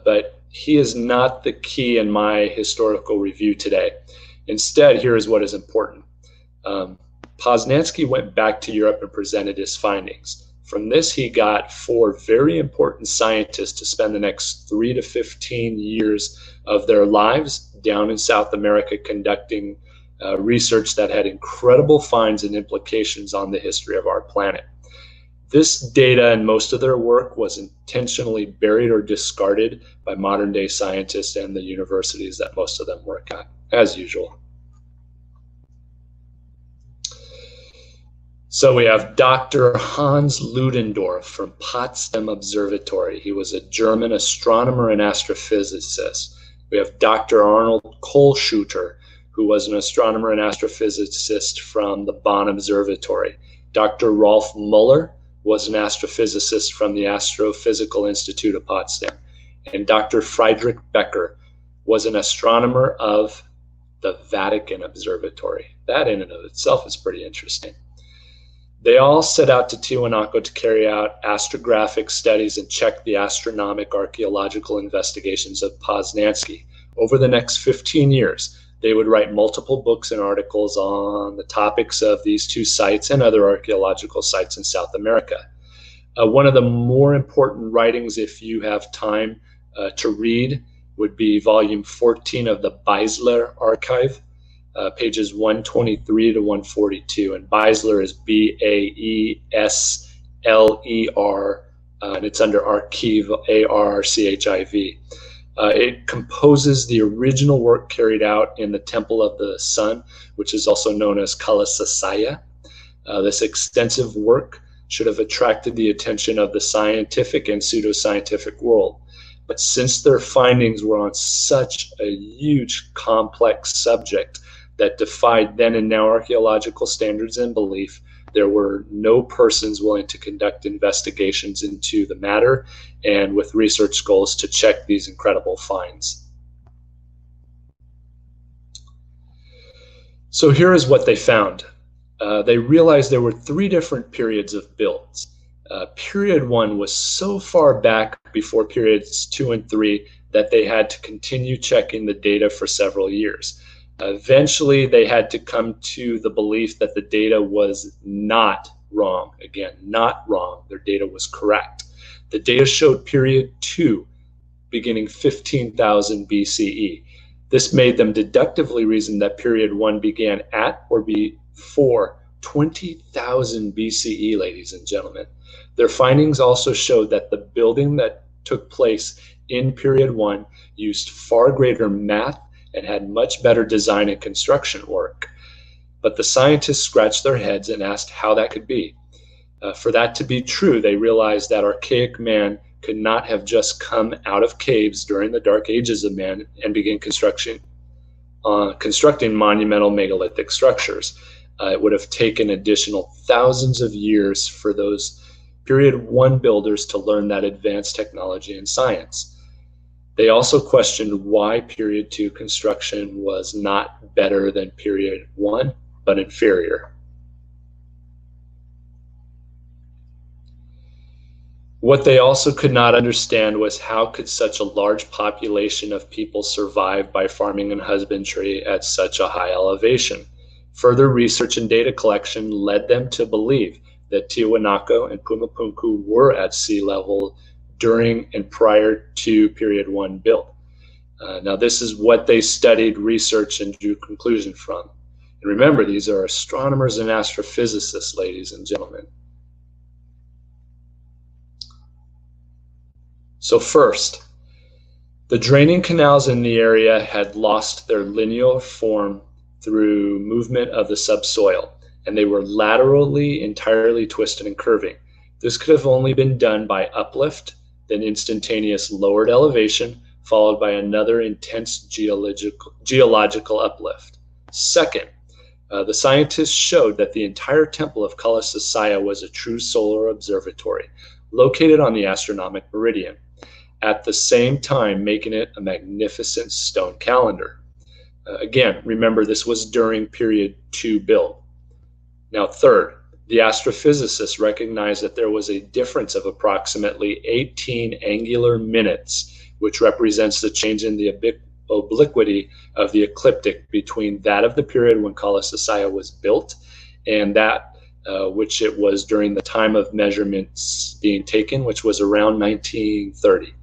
but he is not the key in my historical review today. Instead, here is what is important. Poznański went back to Europe and presented his findings. From this, he got 4 very important scientists to spend the next 3 to 15 years of their lives down in South America conducting research that had incredible finds and implications on the history of our planet. This data and most of their work was intentionally buried or discarded by modern day scientists and the universities that most of them work at, as usual. So we have Dr. Hans Ludendorff from Potsdam Observatory. He was a German astronomer and astrophysicist. We have Dr. Arnold Kohlschutter, who was an astronomer and astrophysicist from the Bonn Observatory. Dr. Rolf Muller was an astrophysicist from the Astrophysical Institute of Potsdam. And Dr. Friedrich Becker was an astronomer of the Vatican Observatory. That in and of itself is pretty interesting. They all set out to Tiwanaku to carry out astrographic studies and check the astronomic archaeological investigations of Poznański. Over the next 15 years, they would write multiple books and articles on the topics of these two sites and other archaeological sites in South America. One of the more important writings, if you have time to read, would be volume 14 of the Beisler Archive, pages 123 to 142. And Beisler is B-A-E-S-L-E-R, and it's under Archive, A-R-C-H-I-V. It composes the original work carried out in the Temple of the Sun, which is also known as Kalasasaya. This extensive work should have attracted the attention of the scientific and pseudoscientific world. But since their findings were on such a huge, complex subject that defied then and now archaeological standards and belief, there were no persons willing to conduct investigations into the matter and with research goals to check these incredible finds. So here is what they found. They realized there were 3 different periods of builds. Period 1 was so far back before periods 2 and 3 that they had to continue checking the data for several years. Eventually, they had to come to the belief that the data was not wrong. Again, not wrong. Their data was correct. The data showed period 2 beginning 15,000 BCE. This made them deductively reason that period 1 began at or before 20,000 BCE, ladies and gentlemen. Their findings also showed that the building that took place in period 1 used far greater math and had much better design and construction work. But the scientists scratched their heads and asked how that could be. For that to be true, they realized that archaic man could not have just come out of caves during the dark ages of man and begin constructing monumental megalithic structures. It would have taken additional thousands of years for those period 1 builders to learn that advanced technology and science. They also questioned why period 2 construction was not better than period 1, but inferior. What they also could not understand was how could such a large population of people survive by farming and husbandry at such a high elevation. Further research and data collection led them to believe that Tiwanaku and Pumapunku were at sea level during and prior to Period 1 build. Now, this is what they studied, researched, and drew conclusion from. And remember, these are astronomers and astrophysicists, ladies and gentlemen. So first, the draining canals in the area had lost their linear form through movement of the subsoil, and they were laterally entirely twisted and curving. This could have only been done by uplift, then instantaneous lowered elevation, followed by another intense geological uplift. Second, the scientists showed that the entire temple of Kalasasaya was a true solar observatory located on the astronomic meridian, at the same time making it a magnificent stone calendar. Again, remember, this was during Period 2 build. Now, third, the astrophysicists recognized that there was a difference of approximately 18 angular minutes, which represents the change in the obliquity of the ecliptic between that of the period when Kalasasaya was built and that which it was during the time of measurements being taken, which was around 1930.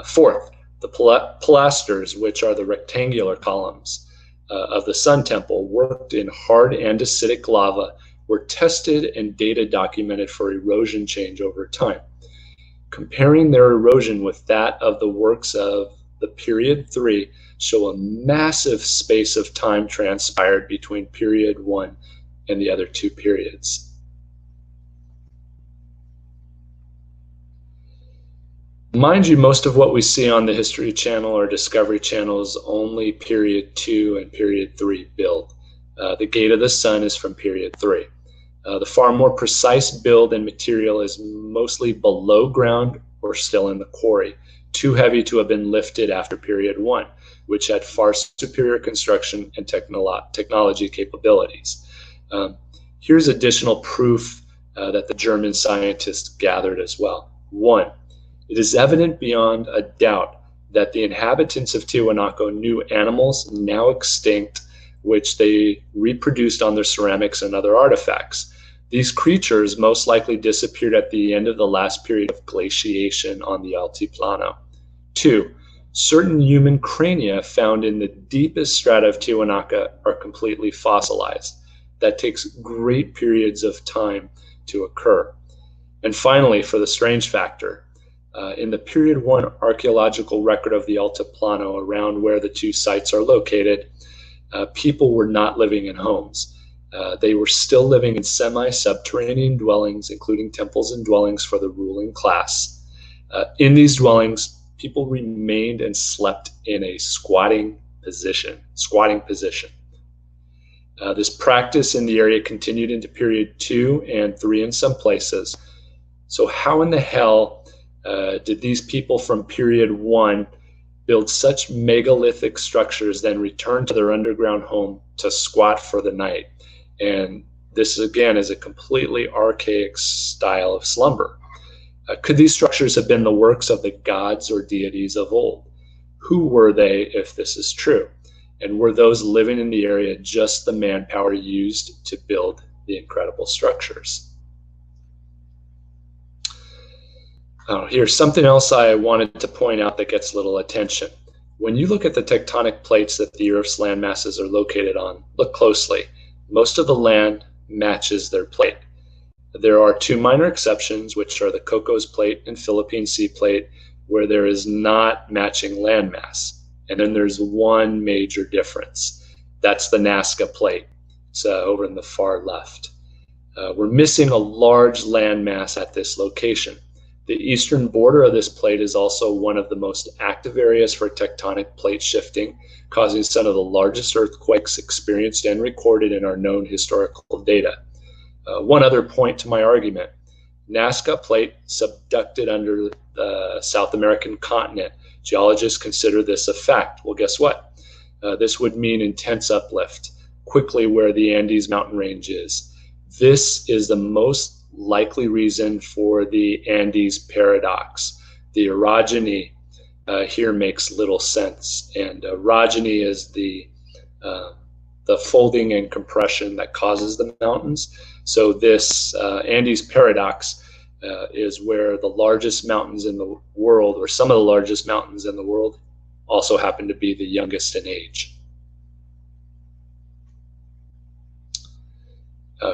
Fourth, the pilasters, which are the rectangular columns of the Sun Temple, worked in hard andesitic lava, were tested and data documented for erosion change over time. Comparing their erosion with that of the works of the Period 3 show a massive space of time transpired between Period 1 and the other two periods. Mind you, most of what we see on the History Channel or Discovery Channel is only Period 2 and Period 3 build. The Gate of the Sun is from Period 3. The far more precise build and material is mostly below ground or still in the quarry, too heavy to have been lifted after Period 1, which had far superior construction and technology capabilities. Here's additional proof that the German scientists gathered as well. One, it is evident beyond a doubt that the inhabitants of Tiwanaku knew animals now extinct, which they reproduced on their ceramics and other artifacts. These creatures most likely disappeared at the end of the last period of glaciation on the Altiplano. Two, certain human crania found in the deepest strata of Tiwanaku are completely fossilized. That takes great periods of time to occur. And finally, for the strange factor, in the Period 1 archaeological record of the Altiplano, around where the two sites are located, people were not living in homes. They were still living in semi-subterranean dwellings, including temples and dwellings for the ruling class. In these dwellings, people remained and slept in a squatting position. This practice in the area continued into Period 2 and 3 in some places. So how in the hell did these people from Period 1 build such megalithic structures, then return to their underground home to squat for the night? And this, again, is a completely archaic style of slumber. Could these structures have been the works of the gods or deities of old? Who were they, if this is true? And were those living in the area just the manpower used to build the incredible structures? Here's something else I wanted to point out that gets little attention. When you look at the tectonic plates that the Earth's land masses are located on, look closely. Most of the land matches their plate. There are two minor exceptions, which are the Cocos Plate and Philippine Sea Plate, where there is not matching landmass. And then there's one major difference. That's the Nazca Plate. It's over in the far left. We're missing a large landmass at this location. The eastern border of this plate is also one of the most active areas for tectonic plate shifting, causing some of the largest earthquakes experienced and recorded in our known historical data. One other point to my argument: Nazca Plate subducted under the South American continent. Geologists consider this a fact. Well, guess what? This would mean intense uplift, quickly where the Andes mountain range is. This is the most likely reason for the Andes paradox. The orogeny here makes little sense, and orogeny is the the folding and compression that causes the mountains. So this Andes paradox is where the largest mountains in the world, or some of the largest mountains in the world, also happen to be the youngest in age.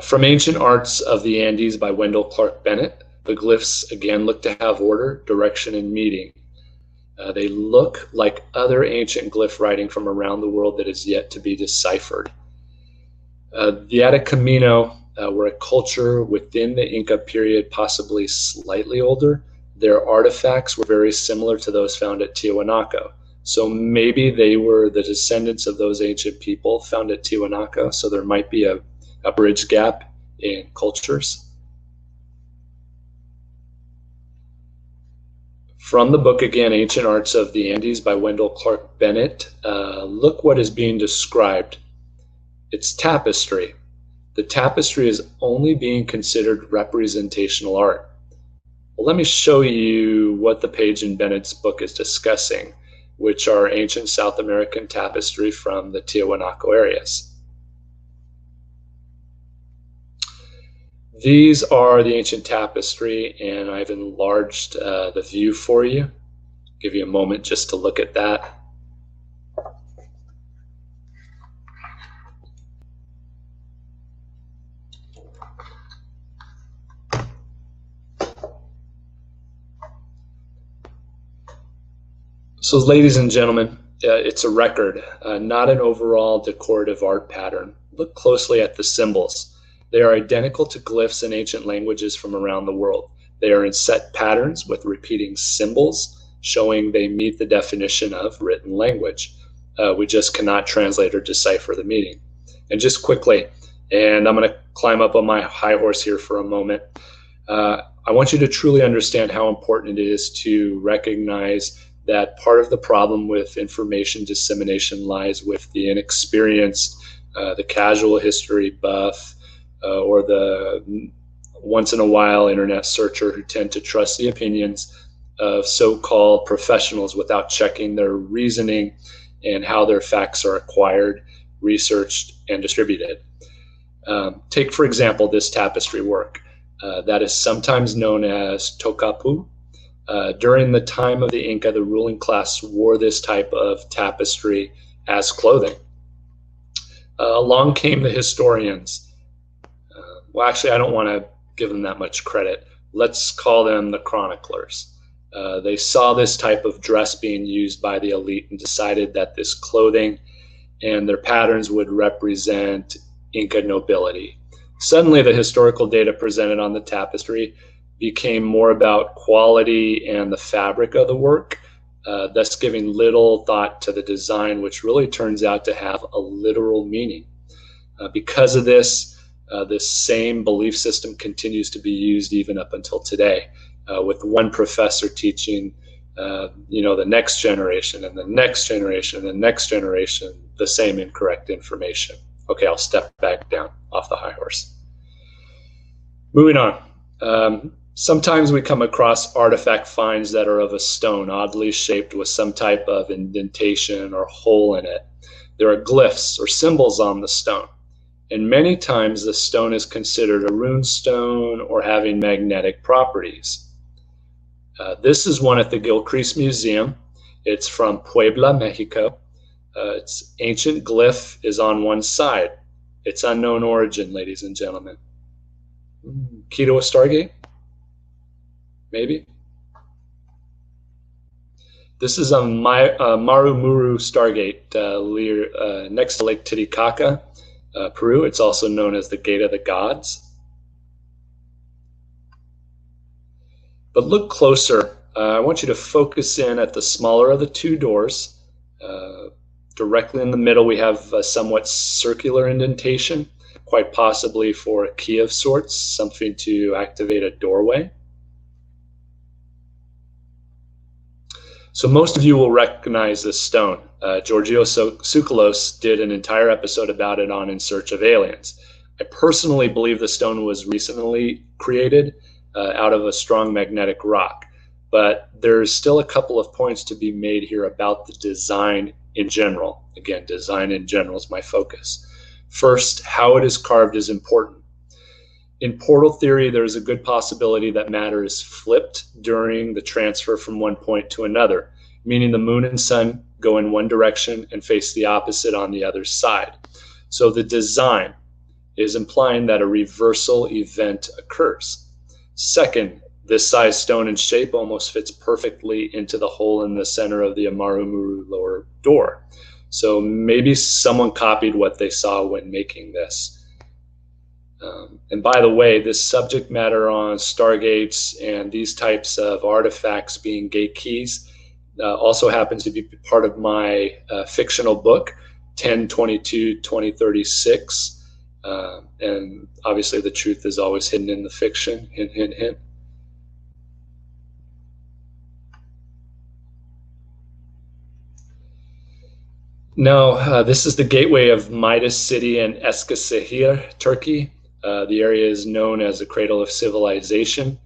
From Ancient Arts of the Andes by Wendell Clark Bennett, the glyphs again look to have order, direction, and meaning. They look like other ancient glyph writing from around the world that is yet to be deciphered. The Atacamino were a culture within the Inca period, possibly slightly older. Their artifacts were very similar to those found at Tiwanaku. So maybe they were the descendants of those ancient people found at Tiwanaku. So there might be a bridge gap in cultures. From the book again, Ancient Arts of the Andes by Wendell Clark Bennett, look what is being described. It's tapestry. The tapestry is only being considered representational art. Well, let me show you what the page in Bennett's book is discussing, which are ancient South American tapestry from the Tiwanaku areas. These are the ancient tapestry, and I've enlarged the view for you. Give you a moment just to look at that. So, ladies and gentlemen, it's a record, not an overall decorative art pattern. Look closely at the symbols. They are identical to glyphs in ancient languages from around the world. They are in set patterns with repeating symbols, showing they meet the definition of written language. We just cannot translate or decipher the meaning. And just quickly, and I'm going to climb up on my high horse here for a moment, I want you to truly understand how important it is to recognize that part of the problem with information dissemination lies with the inexperienced, the casual history buff, or the once in a while internet searcher who tend to trust the opinions of so-called professionals without checking their reasoning and how their facts are acquired, researched, and distributed. Take, for example, this tapestry work that is sometimes known as tokapu. During the time of the Inca, the ruling class wore this type of tapestry as clothing. Along came the historians. Well, actually, I don't want to give them that much credit. Let's call them the chroniclers. They saw this type of dress being used by the elite and decided that this clothing and their patterns would represent Inca nobility. Suddenly, the historical data presented on the tapestry became more about quality and the fabric of the work, thus giving little thought to the design, which really turns out to have a literal meaning. Because of this, this same belief system continues to be used even up until today, with one professor teaching, the next generation and the next generation and the next generation the same incorrect information. Okay, I'll step back down off the high horse. Moving on. Sometimes we come across artifact finds that are of a stone, oddly shaped with some type of indentation or hole in it. There are glyphs or symbols on the stone. And many times the stone is considered a rune stone or having magnetic properties. This is one at the Gilcrease Museum. It's from Puebla, Mexico. Its ancient glyph is on one side. It's unknown origin, ladies and gentlemen. Key to a Stargate? Maybe. This is a Marumuru Stargate next to Lake Titicaca, Peru. It's also known as the Gate of the Gods. But look closer. I want you to focus in at the smaller of the two doors. Directly in the middle, we have a somewhat circular indentation, quite possibly for a key of sorts, something to activate a doorway. So most of you will recognize this stone. Giorgio Tsoukalos did an entire episode about it on In Search of Aliens. I personally believe the stone was recently created out of a strong magnetic rock, but there's still a couple of points to be made here about the design in general. Again, design in general is my focus. First, how it is carved is important. In portal theory, there's a good possibility that matter is flipped during the transfer from one point to another, meaning the moon and sun go in one direction and face the opposite on the other side. So the design is implying that a reversal event occurs. Second, this size, stone, and shape almost fits perfectly into the hole in the center of the Amaru lower door. So maybe someone copied what they saw when making this. And by the way, this subject matter on stargates and these types of artifacts being gate keys also happens to be part of my fictional book, 10/22/2036. And obviously the truth is always hidden in the fiction, hint, hint, hint. Now, this is the gateway of Midas City and Eskişehir, Turkey. The area is known as the cradle of civilization,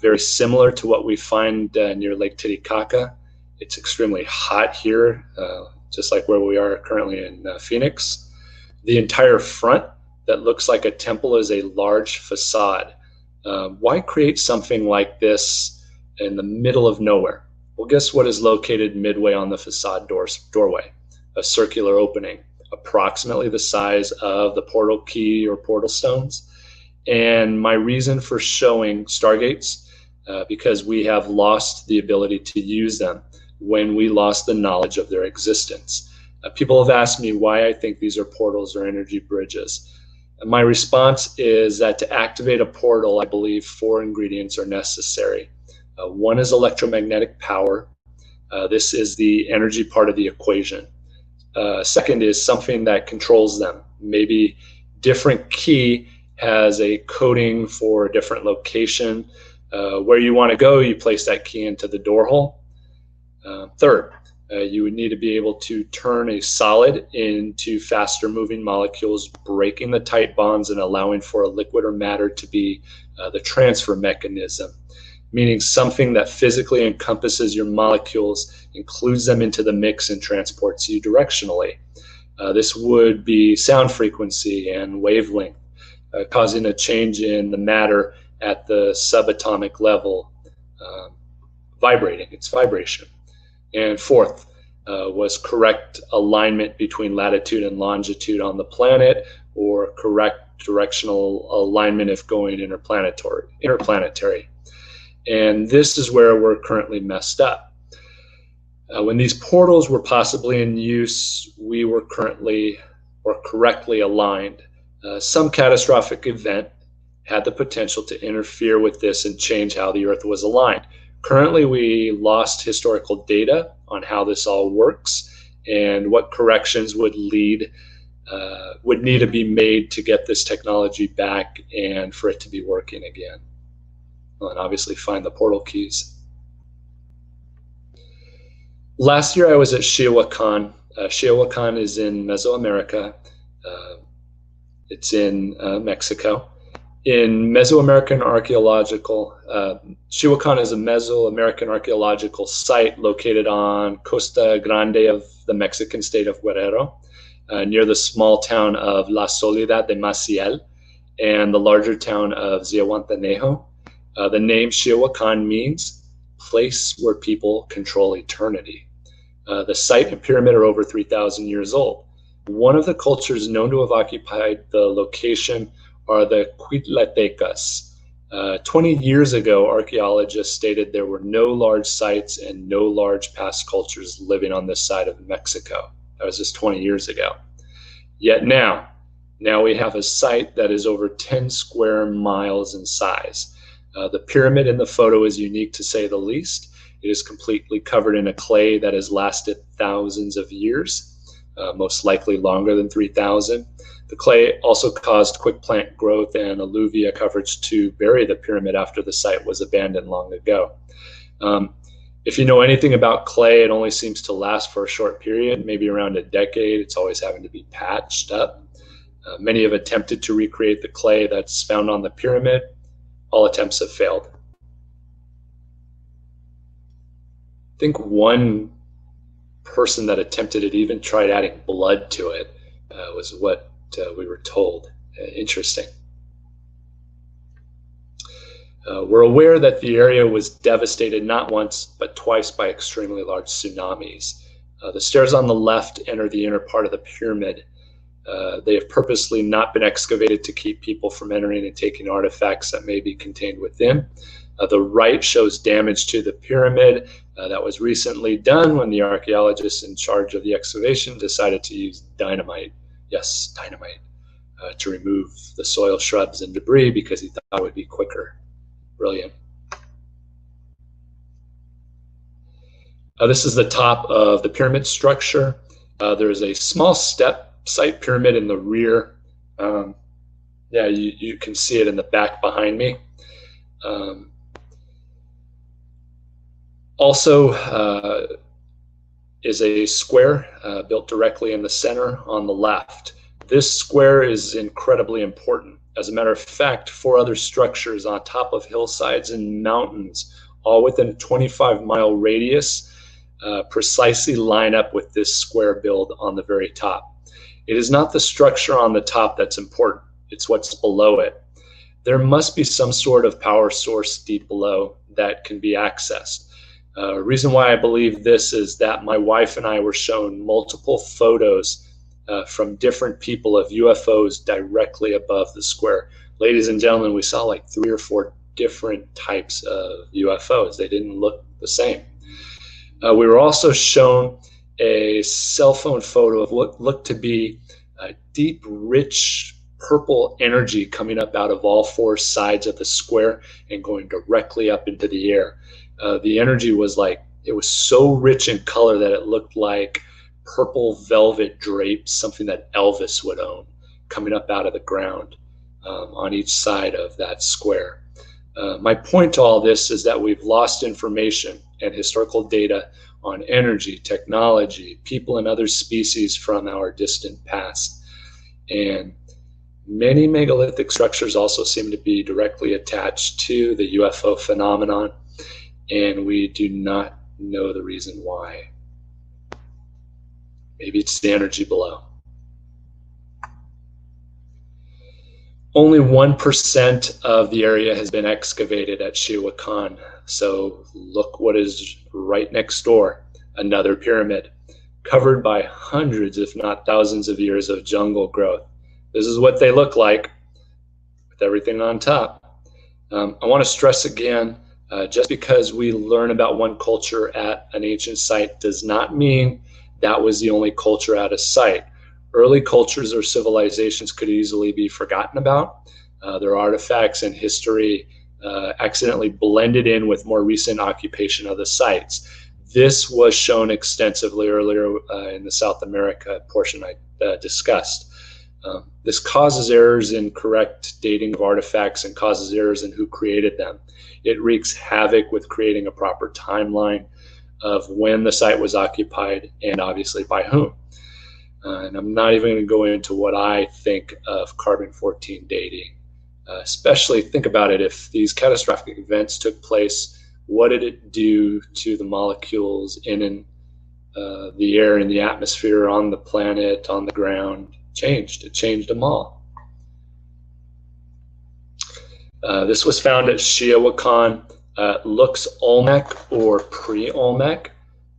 very similar to what we find near Lake Titicaca. It's extremely hot here, just like where we are currently in Phoenix. The entire front that looks like a temple is a large facade. Why create something like this in the middle of nowhere? Well, guess what is located midway on the facade doorway? A circular opening, approximately the size of the portal key or portal stones. And my reason for showing stargates, because we have lost the ability to use them when we lost the knowledge of their existence. People have asked me why I think these are portals or energy bridges. And my response is that to activate a portal, I believe 4 ingredients are necessary. One is electromagnetic power. This is the energy part of the equation. Second is something that controls them. Maybe different key has a coding for a different location. Where you want to go, you place that key into the door hole. Third, you would need to be able to turn a solid into faster moving molecules, breaking the tight bonds and allowing for a liquid or matter to be the transfer mechanism, meaning something that physically encompasses your molecules, includes them into the mix, and transports you directionally. This would be sound frequency and wavelength, causing a change in the matter at the subatomic level, vibrating, its vibration. And fourth was correct alignment between latitude and longitude on the planet, or correct directional alignment if going interplanetary. And this is where we're currently messed up. When these portals were possibly in use, we were currently or correctly aligned. Some catastrophic event had the potential to interfere with this and change how the Earth was aligned. Currently, we lost historical data on how this all works and what corrections would need to be made to get this technology back and for it to be working again. And obviously find the portal keys. Last year I was at Chihuacan. Chihuacan is in Mesoamerica. It's in Mexico. In Mesoamerican archaeological, Chihuacan is a Mesoamerican archaeological site located on Costa Grande of the Mexican state of Guerrero, near the small town of La Soledad de Maciel and the larger town of Zihuatanejo. The name Chihuacan means place where people control eternity. The site and pyramid are over 3,000 years old. One of the cultures known to have occupied the location are the Cuitlatecas. 20 years ago, archaeologists stated there were no large sites and no large past cultures living on this side of Mexico. That was just 20 years ago. Yet now we have a site that is over 10 square miles in size. The pyramid in the photo is unique to say the least. It is completely covered in a clay that has lasted thousands of years, most likely longer than 3,000. The clay also caused quick plant growth and alluvia coverage to bury the pyramid after the site was abandoned long ago. If you know anything about clay, it only seems to last for a short period, maybe around a decade. It's always having to be patched up. Many have attempted to recreate the clay that's found on the pyramid. All attempts have failed. I think one person that attempted it even tried adding blood to it, was what we were told. Interesting. We're aware that the area was devastated not once, but twice by extremely large tsunamis. The stairs on the left enter the inner part of the pyramid. They have purposely not been excavated to keep people from entering and taking artifacts that may be contained within. The right shows damage to the pyramid that was recently done when the archaeologists in charge of the excavation decided to use dynamite. Yes, dynamite. To remove the soil, shrubs, and debris because he thought it would be quicker. Brilliant. This is the top of the pyramid structure. There's a small step site pyramid in the rear. Yeah, you can see it in the back behind me. Also is a square built directly in the center on the left. This square is incredibly important. As a matter of fact, 4 other structures on top of hillsides and mountains, all within a 25-mile radius, precisely line up with this square build on the very top. It is not the structure on the top that's important, it's what's below it. There must be some sort of power source deep below that can be accessed. Reason why I believe this is that my wife and I were shown multiple photos from different people of UFOs directly above the square. Ladies and gentlemen, we saw like 3 or 4 different types of UFOs. They didn't look the same. We were also shown a cell phone photo of what looked to be a deep, rich purple energy coming up out of all 4 sides of the square and going directly up into the air. The energy was like, it was so rich in color that it looked like purple velvet drapes, something that Elvis would own, coming up out of the ground on each side of that square. My point to all this is that we've lost information and historical data on energy, technology, people and other species from our distant past. And many megalithic structures also seem to be directly attached to the UFO phenomenon, and we do not know the reason why. Maybe it's the energy below. Only 1% of the area has been excavated at Shiwakan. So look what is right next door, another pyramid, covered by hundreds, if not thousands of years of jungle growth. This is what they look like with everything on top. I want to stress again, just because we learn about one culture at an ancient site does not mean that was the only culture at a site. Early cultures or civilizations could easily be forgotten about. Their artifacts and history accidentally blended in with more recent occupation of the sites. This was shown extensively earlier in the South America portion I discussed. This causes errors in correct dating of artifacts and causes errors in who created them. It wreaks havoc with creating a proper timeline of when the site was occupied and obviously by whom. And I'm not even going to go into what I think of carbon-14 dating. Especially think about it, if these catastrophic events took place, what did it do to the molecules in the air, in the atmosphere, on the planet, on the ground? It changed them all. This was found at Shiawakan. Looks Olmec or pre-Olmec.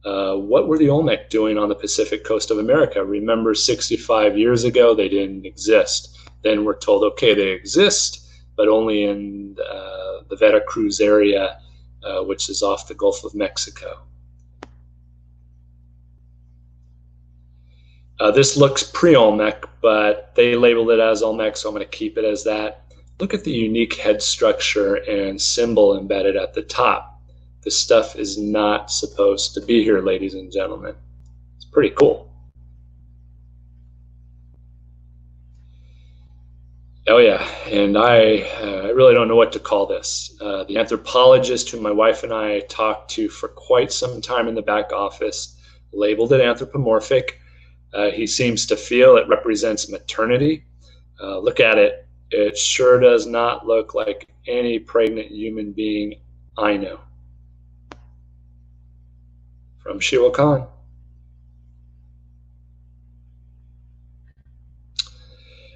What were the Olmec doing on the Pacific coast of America? Remember, 65 years ago, they didn't exist. Then we're told, okay, they exist, but only in the Veracruz area, which is off the Gulf of Mexico. This looks pre-Olmec, but they labeled it as Olmec, so I'm going to keep it as that. Look at the unique head structure and symbol embedded at the top. This stuff is not supposed to be here, ladies and gentlemen. It's pretty cool. Oh yeah, and I really don't know what to call this. The anthropologist who my wife and I talked to for quite some time in the back office labeled it anthropomorphic. He seems to feel it represents maternity. Look at it. It sure does not look like any pregnant human being I know. From Shiwakan.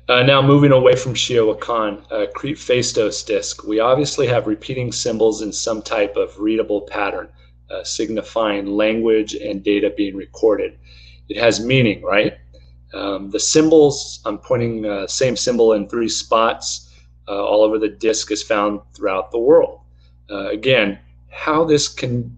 Now moving away from Shiowakan, Crete Phaistos disk, we obviously have repeating symbols in some type of readable pattern, signifying language and data being recorded. It has meaning, right? The symbols, I'm pointing same symbol in 3 spots all over the disk, is found throughout the world. Again, how this can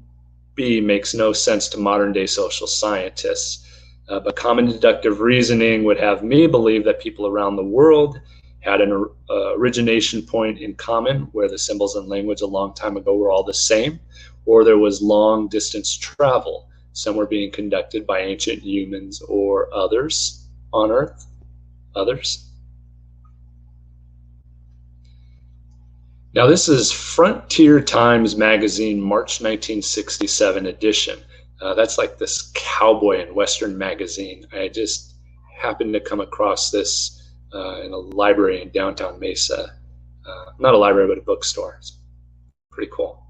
be makes no sense to modern day social scientists. But common deductive reasoning would have me believe that people around the world had an origination point in common, where the symbols and language a long time ago were all the same, or there was long distance travel, somewhere being conducted by ancient humans or others on Earth. Now this is Frontier Times Magazine, March 1967 edition. That's like this cowboy and Western magazine. I just happened to come across this in a library in downtown Mesa. Not a library, but a bookstore. It's pretty cool.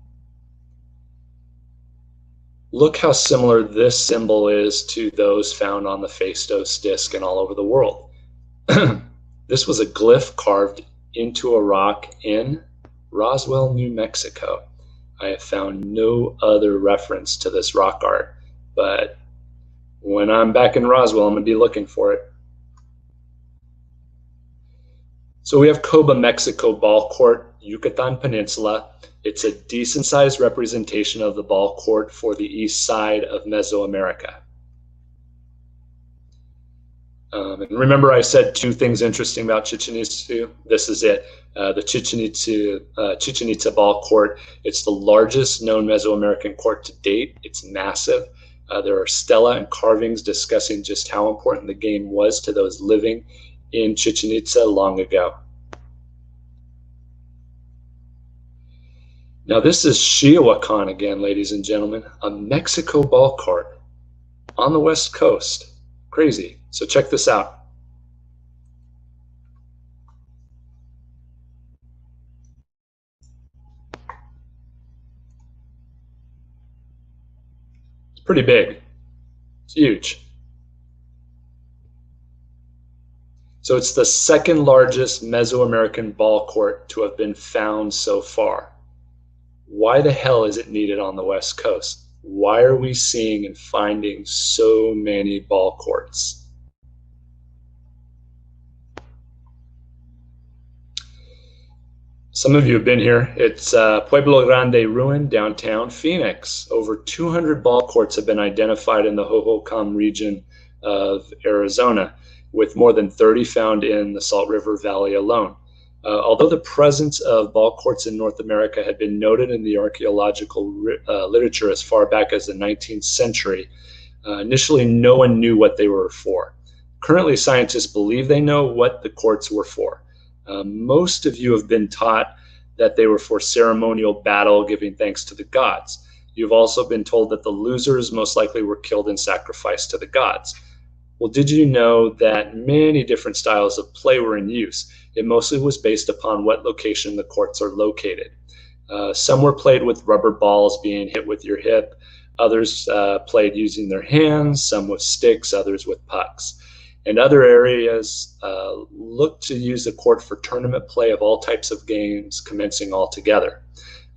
Look how similar this symbol is to those found on the Phaistos disk and all over the world. This was a glyph carved into a rock in Roswell, New Mexico. I have found no other reference to this rock art, but when I'm back in Roswell, I'm going to be looking for it. So we have Coba, Mexico ball court, Yucatan Peninsula. It's a decent sized representation of the ball court for the east side of Mesoamerica. And remember I said 2 things interesting about Chichen Itza? This is it. The Chichen Itza ball court. It's the largest known Mesoamerican court to date. It's massive. There are stela and carvings discussing just how important the game was to those living in Chichen Itza long ago. Now this is Shiowakan again, ladies and gentlemen, a Mexico ball court on the West Coast. Crazy. So check this out. It's pretty big. It's huge. So it's the 2nd largest Mesoamerican ball court to have been found so far. Why the hell is it needed on the West Coast? Why are we seeing and finding so many ball courts? Some of you have been here. It's Pueblo Grande Ruin, downtown Phoenix. Over 200 ball courts have been identified in the Hohokam region of Arizona, with more than 30 found in the Salt River Valley alone. Although the presence of ball courts in North America had been noted in the archaeological literature as far back as the 19th century, initially no one knew what they were for. Currently, scientists believe they know what the courts were for. Most of you have been taught that they were for ceremonial battle, giving thanks to the gods. You've also been told that the losers most likely were killed and sacrificed to the gods. Well, did you know that many different styles of play were in use? It mostly was based upon what location the courts are located. Some were played with rubber balls being hit with your hip. Others played using their hands, some with sticks, others with pucks. And other areas looked to use the court for tournament play of all types of games, commencing all together.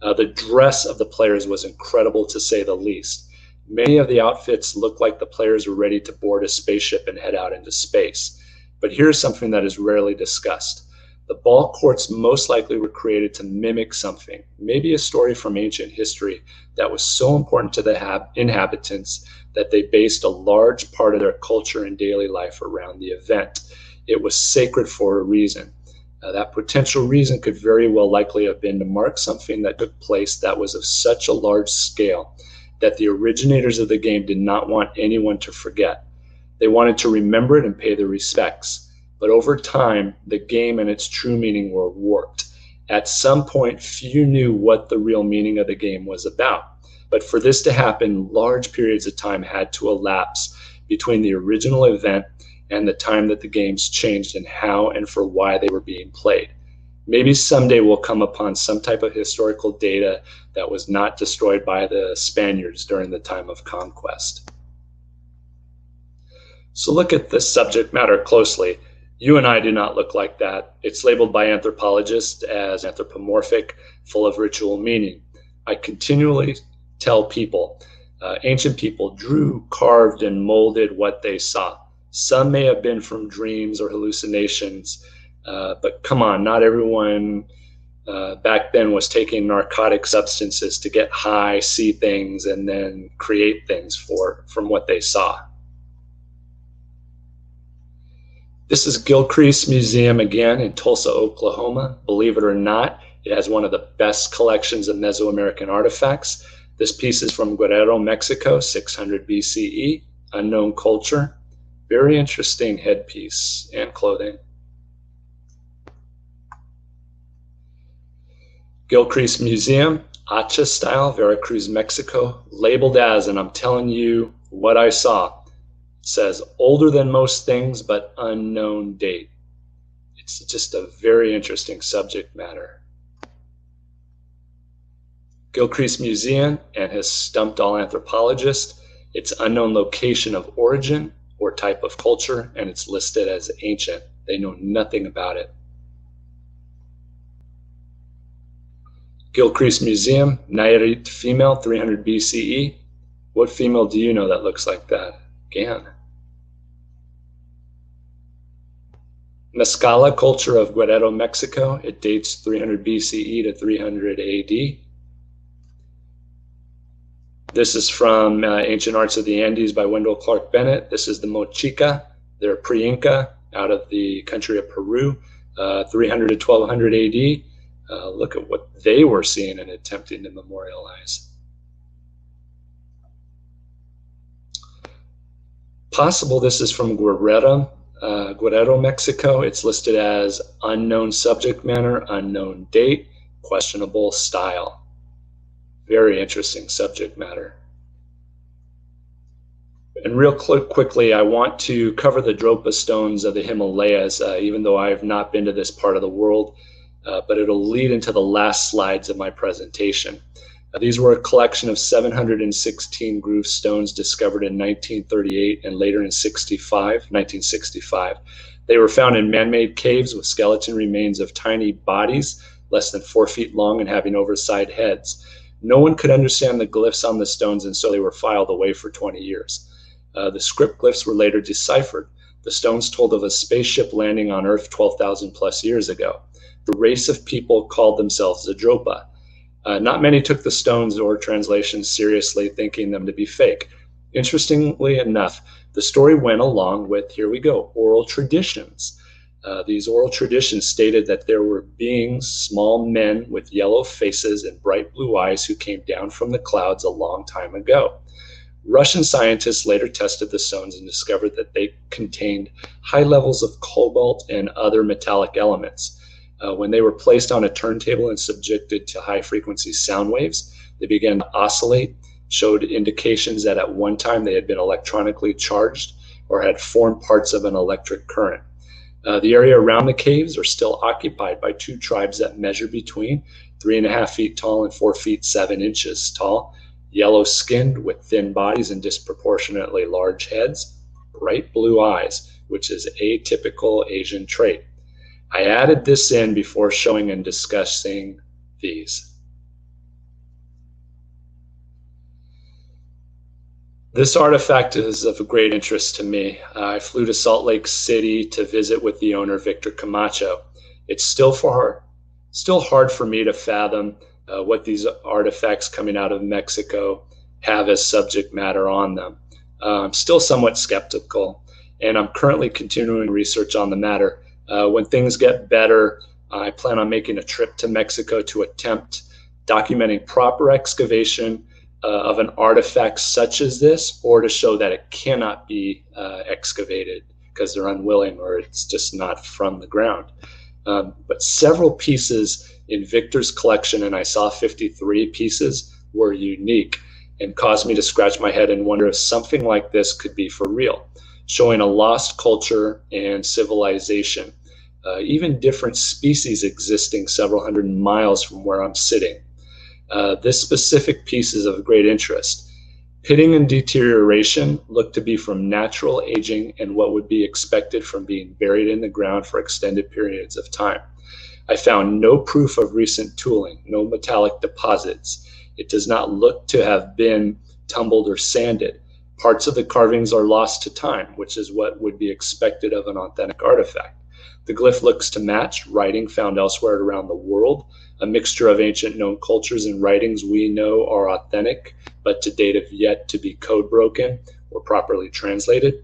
The dress of the players was incredible, to say the least. Many of the outfits looked like the players were ready to board a spaceship and head out into space. But here's something that is rarely discussed. The ball courts most likely were created to mimic something, maybe a story from ancient history that was so important to the inhabitants that they based a large part of their culture and daily life around the event. It was sacred for a reason. That potential reason could very well likely have been to mark something that took place that was of such a large scale that the originators of the game did not want anyone to forget. They wanted to remember it and pay their respects. But over time, the game and its true meaning were warped. At some point, few knew what the real meaning of the game was about. But for this to happen, large periods of time had to elapse between the original event and the time that the games changed and how and for why they were being played. Maybe someday we'll come upon some type of historical data that was not destroyed by the Spaniards during the time of conquest. So look at this subject matter closely. You and I do not look like that. It's labeled by anthropologists as anthropomorphic, full of ritual meaning. I continually tell people, ancient people drew, carved, and molded what they saw. Some may have been from dreams or hallucinations, but come on, not everyone back then was taking narcotic substances to get high, see things, and then create things from what they saw. This is Gilcrease Museum again in Tulsa, Oklahoma. Believe it or not, it has one of the best collections of Mesoamerican artifacts. This piece is from Guerrero, Mexico, 600 BCE, unknown culture. Very interesting headpiece and clothing. Gilcrease Museum, Hacha style, Veracruz, Mexico, labeled as, and I'm telling you what I saw, it says older than most things, but unknown date. It's just a very interesting subject matter. Gilcrease Museum and has stumped all anthropologists. It's unknown location of origin or type of culture, and it's listed as ancient. They know nothing about it. Gilcrease Museum, Nayarit female, 300 BCE. What female do you know that looks like that? Again. Mescala culture of Guerrero, Mexico. It dates 300 BCE to 300 AD. This is from Ancient Arts of the Andes by Wendell Clark Bennett. This is the Mochica. They're pre-Inca out of the country of Peru, 300 to 1200 AD. Look at what they were seeing and attempting to memorialize. Possible this is from Guerrero, Mexico. It's listed as unknown subject matter, unknown date, questionable style. Very interesting subject matter. And real quickly, I want to cover the Dropa stones of the Himalayas, even though I have not been to this part of the world. But it'll lead into the last slides of my presentation. These were a collection of 716 groove stones discovered in 1938 and later in 1965. They were found in man-made caves with skeleton remains of tiny bodies, less than 4 feet long and having oversized heads. No one could understand the glyphs on the stones, and so they were filed away for 20 years. The script glyphs were later deciphered. The stones told of a spaceship landing on Earth 12,000 plus years ago. The race of people called themselves the Dropa. Not many took the stones or translations seriously, thinking them to be fake. Interestingly enough, the story went along with, here we go, oral traditions. These oral traditions stated that there were beings, small men with yellow faces and bright blue eyes who came down from the clouds a long time ago. Russian scientists later tested the stones and discovered that they contained high levels of cobalt and other metallic elements. When they were placed on a turntable and subjected to high-frequency sound waves, they began to oscillate, showed indications that at one time they had been electronically charged or had formed parts of an electric current. The area around the caves are still occupied by two tribes that measure between 3.5 feet tall and 4 feet 7 inches tall, yellow-skinned with thin bodies and disproportionately large heads, bright blue eyes, which is a typical Asian trait. I added this in before showing and discussing these. This artifact is of great interest to me. I flew to Salt Lake City to visit with the owner, Victor Camacho. It's still hard for me to fathom what these artifacts coming out of Mexico have as subject matter on them. I'm still somewhat skeptical, and I'm currently continuing research on the matter. When things get better, I plan on making a trip to Mexico to attempt documenting proper excavation of an artifact such as this, or to show that it cannot be excavated because they're unwilling or it's just not from the ground. But several pieces in Victor's collection, and I saw 53 pieces, were unique and caused me to scratch my head and wonder if something like this could be for real, showing a lost culture and civilization, even different species existing several hundred miles from where I'm sitting. This specific piece is of great interest Pitting and deterioration look to be from natural aging and what would be expected from being buried in the ground for extended periods of time. I found no proof of recent tooling, no metallic deposits. It does not look to have been tumbled or sanded. Parts of the carvings are lost to time, which is what would be expected of an authentic artifact. The glyph looks to match writing found elsewhere around the world, a mixture of ancient known cultures and writings we know are authentic, but to date have yet to be code broken or properly translated.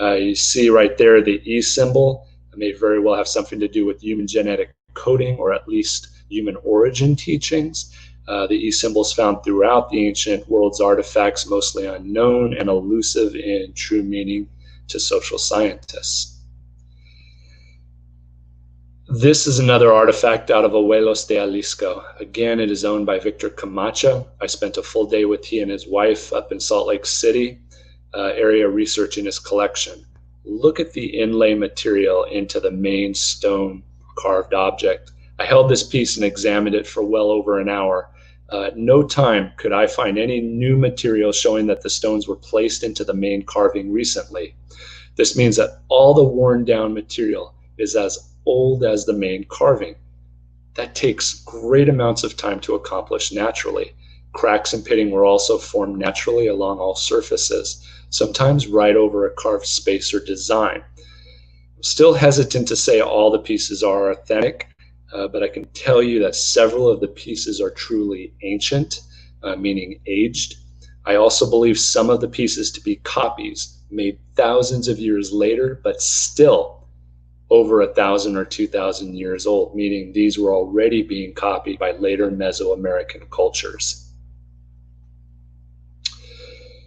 You see right there the E symbol. It may very well have something to do with human genetic coding or at least human origin teachings. The E symbols found throughout the ancient world's artifacts, mostly unknown and elusive in true meaning to social scientists. This is another artifact out of Abuelos de Jalisco. Again, it is owned by Victor Camacho. I spent a full day with he and his wife up in Salt Lake City area researching his collection. Look at the inlay material into the main stone carved object. I held this piece and examined it for well over an hour. At no time could I find any new material showing that the stones were placed into the main carving recently. This means that all the worn down material is as old as the main carving. That takes great amounts of time to accomplish naturally. Cracks and pitting were also formed naturally along all surfaces, sometimes right over a carved space or design. I'm still hesitant to say all the pieces are authentic, but I can tell you that several of the pieces are truly ancient, meaning aged. I also believe some of the pieces to be copies made thousands of years later, but still over 1,000 or 2,000 years old, meaning these were already being copied by later Mesoamerican cultures.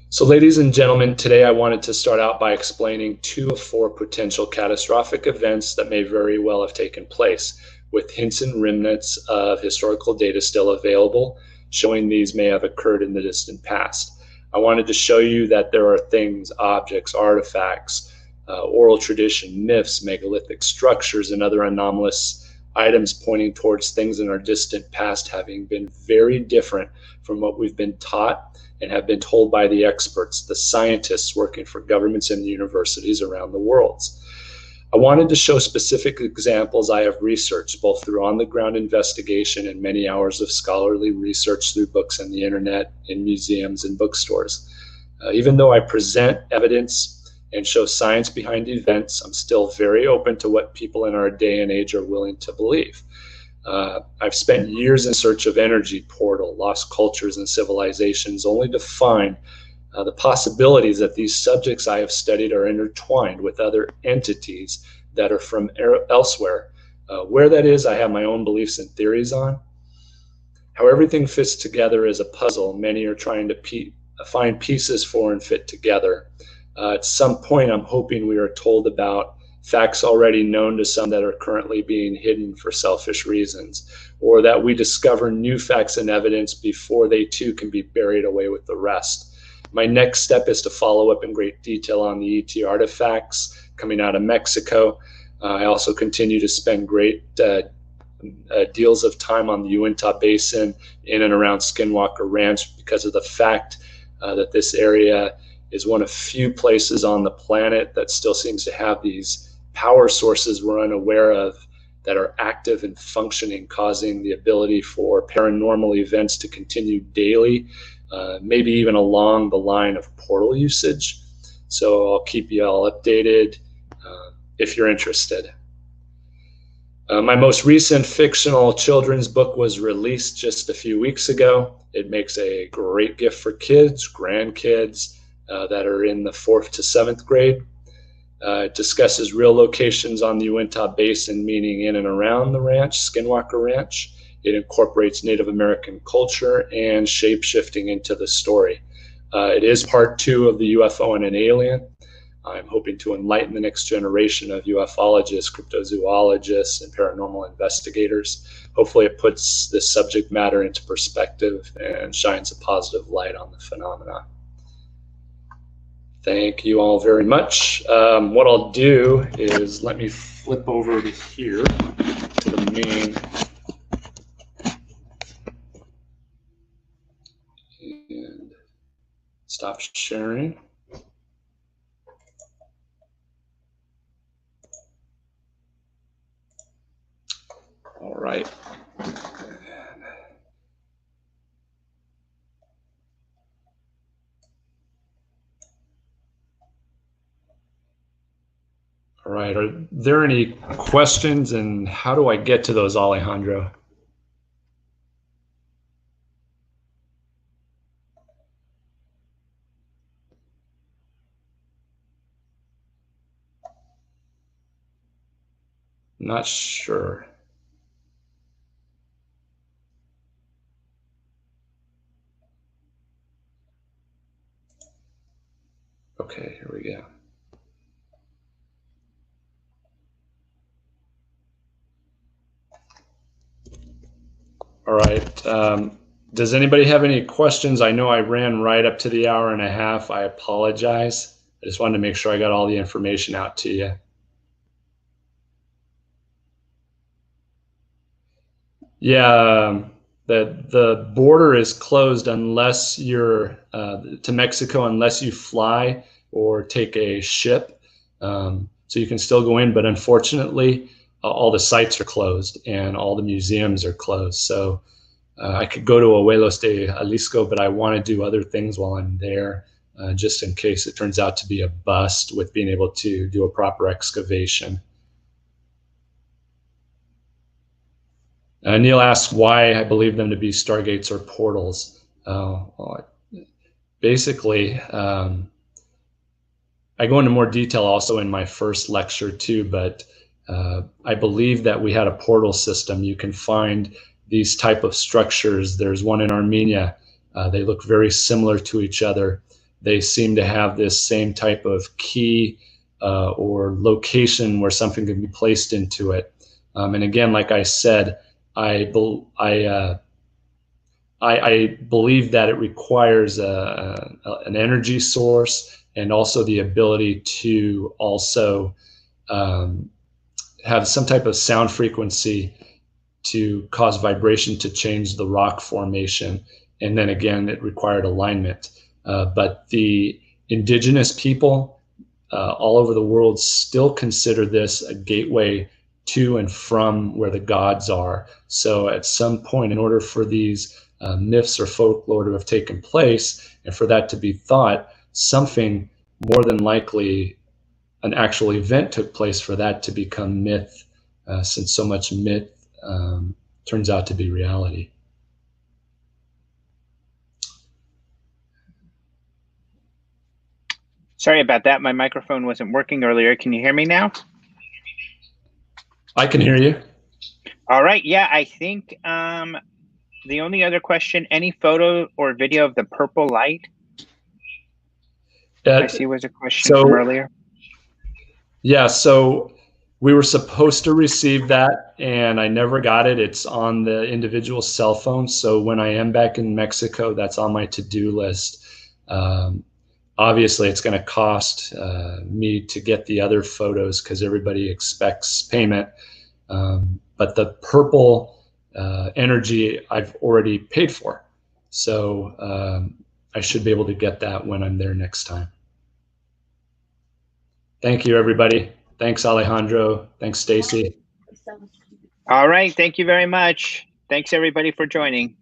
So ladies and gentlemen, today I wanted to start out by explaining 2 of 4 potential catastrophic events that may very well have taken place, with hints and remnants of historical data still available, showing these may have occurred in the distant past. I wanted to show you that there are things, objects, artifacts, oral tradition, myths, megalithic structures, and other anomalous items pointing towards things in our distant past having been very different from what we've been taught and have been told by the experts, the scientists working for governments and universities around the world. I wanted to show specific examples I have researched, both through on-the-ground investigation and many hours of scholarly research through books and the internet, in museums and bookstores. Even though I present evidence and show science behind events, I'm still very open to what people in our day and age are willing to believe. I've spent years in search of energy portal, lost cultures and civilizations, only to find the possibilities that these subjects I have studied are intertwined with other entities that are from elsewhere. Where that is, I have my own beliefs and theories on. How everything fits together is a puzzle many are trying to find pieces for and fit together. At some point, I'm hoping we are told about facts already known to some that are currently being hidden for selfish reasons, or that we discover new facts and evidence before they too can be buried away with the rest. My next step is to follow up in great detail on the ET artifacts coming out of Mexico. I also continue to spend great deals of time on the Uinta Basin in and around Skinwalker Ranch because of the fact that this area is one of few places on the planet that still seems to have these power sources we're unaware of that are active and functioning, causing the ability for paranormal events to continue daily, maybe even along the line of portal usage. So I'll keep you all updated if you're interested. My most recent fictional children's book was released just a few weeks ago. It makes a great gift for kids, grandkids, that are in the 4th to 7th grade. It discusses real locations on the Uinta Basin, meaning in and around the ranch, Skinwalker Ranch. It incorporates Native American culture and shape-shifting into the story. It is part 2 of the UFO and an Alien. I'm hoping to enlighten the next generation of ufologists, cryptozoologists, and paranormal investigators. Hopefully it puts this subject matter into perspective and shines a positive light on the phenomena. Thank you all very much. What I'll do is let me flip over to here to the main. And stop stop sharing. All right. All right, are there any questions, and how do I get to those, Alejandro? Not sure. Okay, here we go. All right. Does anybody have any questions? I know I ran right up to the hour and a half. I apologize. I just wanted to make sure I got all the information out to you. Yeah, the border is closed unless you're to Mexico, unless you fly or take a ship. So you can still go in, but unfortunately, all the sites are closed and all the museums are closed. So I could go to Abuelos de Jalisco, but I want to do other things while I'm there, just in case it turns out to be a bust with being able to do a proper excavation. Neil asks why I believe them to be stargates or portals. Basically, I go into more detail also in my first lecture too, but I believe that we had a portal system. You can find these type of structures. There's one in Armenia. They look very similar to each other. They seem to have this same type of key or location where something can be placed into it. And again, like I said, I believe that it requires an energy source and also the ability to also have some type of sound frequency to cause vibration to change the rock formation. And then again, it required alignment. But the indigenous people all over the world still consider this a gateway to and from where the gods are. So at some point, in order for these myths or folklore to have taken place and for that to be thought, something more than likely an actual event took place for that to become myth, since so much myth turns out to be reality. Sorry about that. My microphone wasn't working earlier. Can you hear me now? I can hear you. All right. Yeah, I think the only other question, any photo or video of the purple light? I see was a question from earlier. Yeah, so we were supposed to receive that and I never got it. It's on the individual cell phone. So when I am back in Mexico, that's on my to-do list. Obviously, it's going to cost me to get the other photos because everybody expects payment. But the purple energy I've already paid for. So I should be able to get that when I'm there next time. Thank you, everybody. Thanks, Alejandro. Thanks, Stacy. All right. Thank you very much. Thanks, everybody, for joining.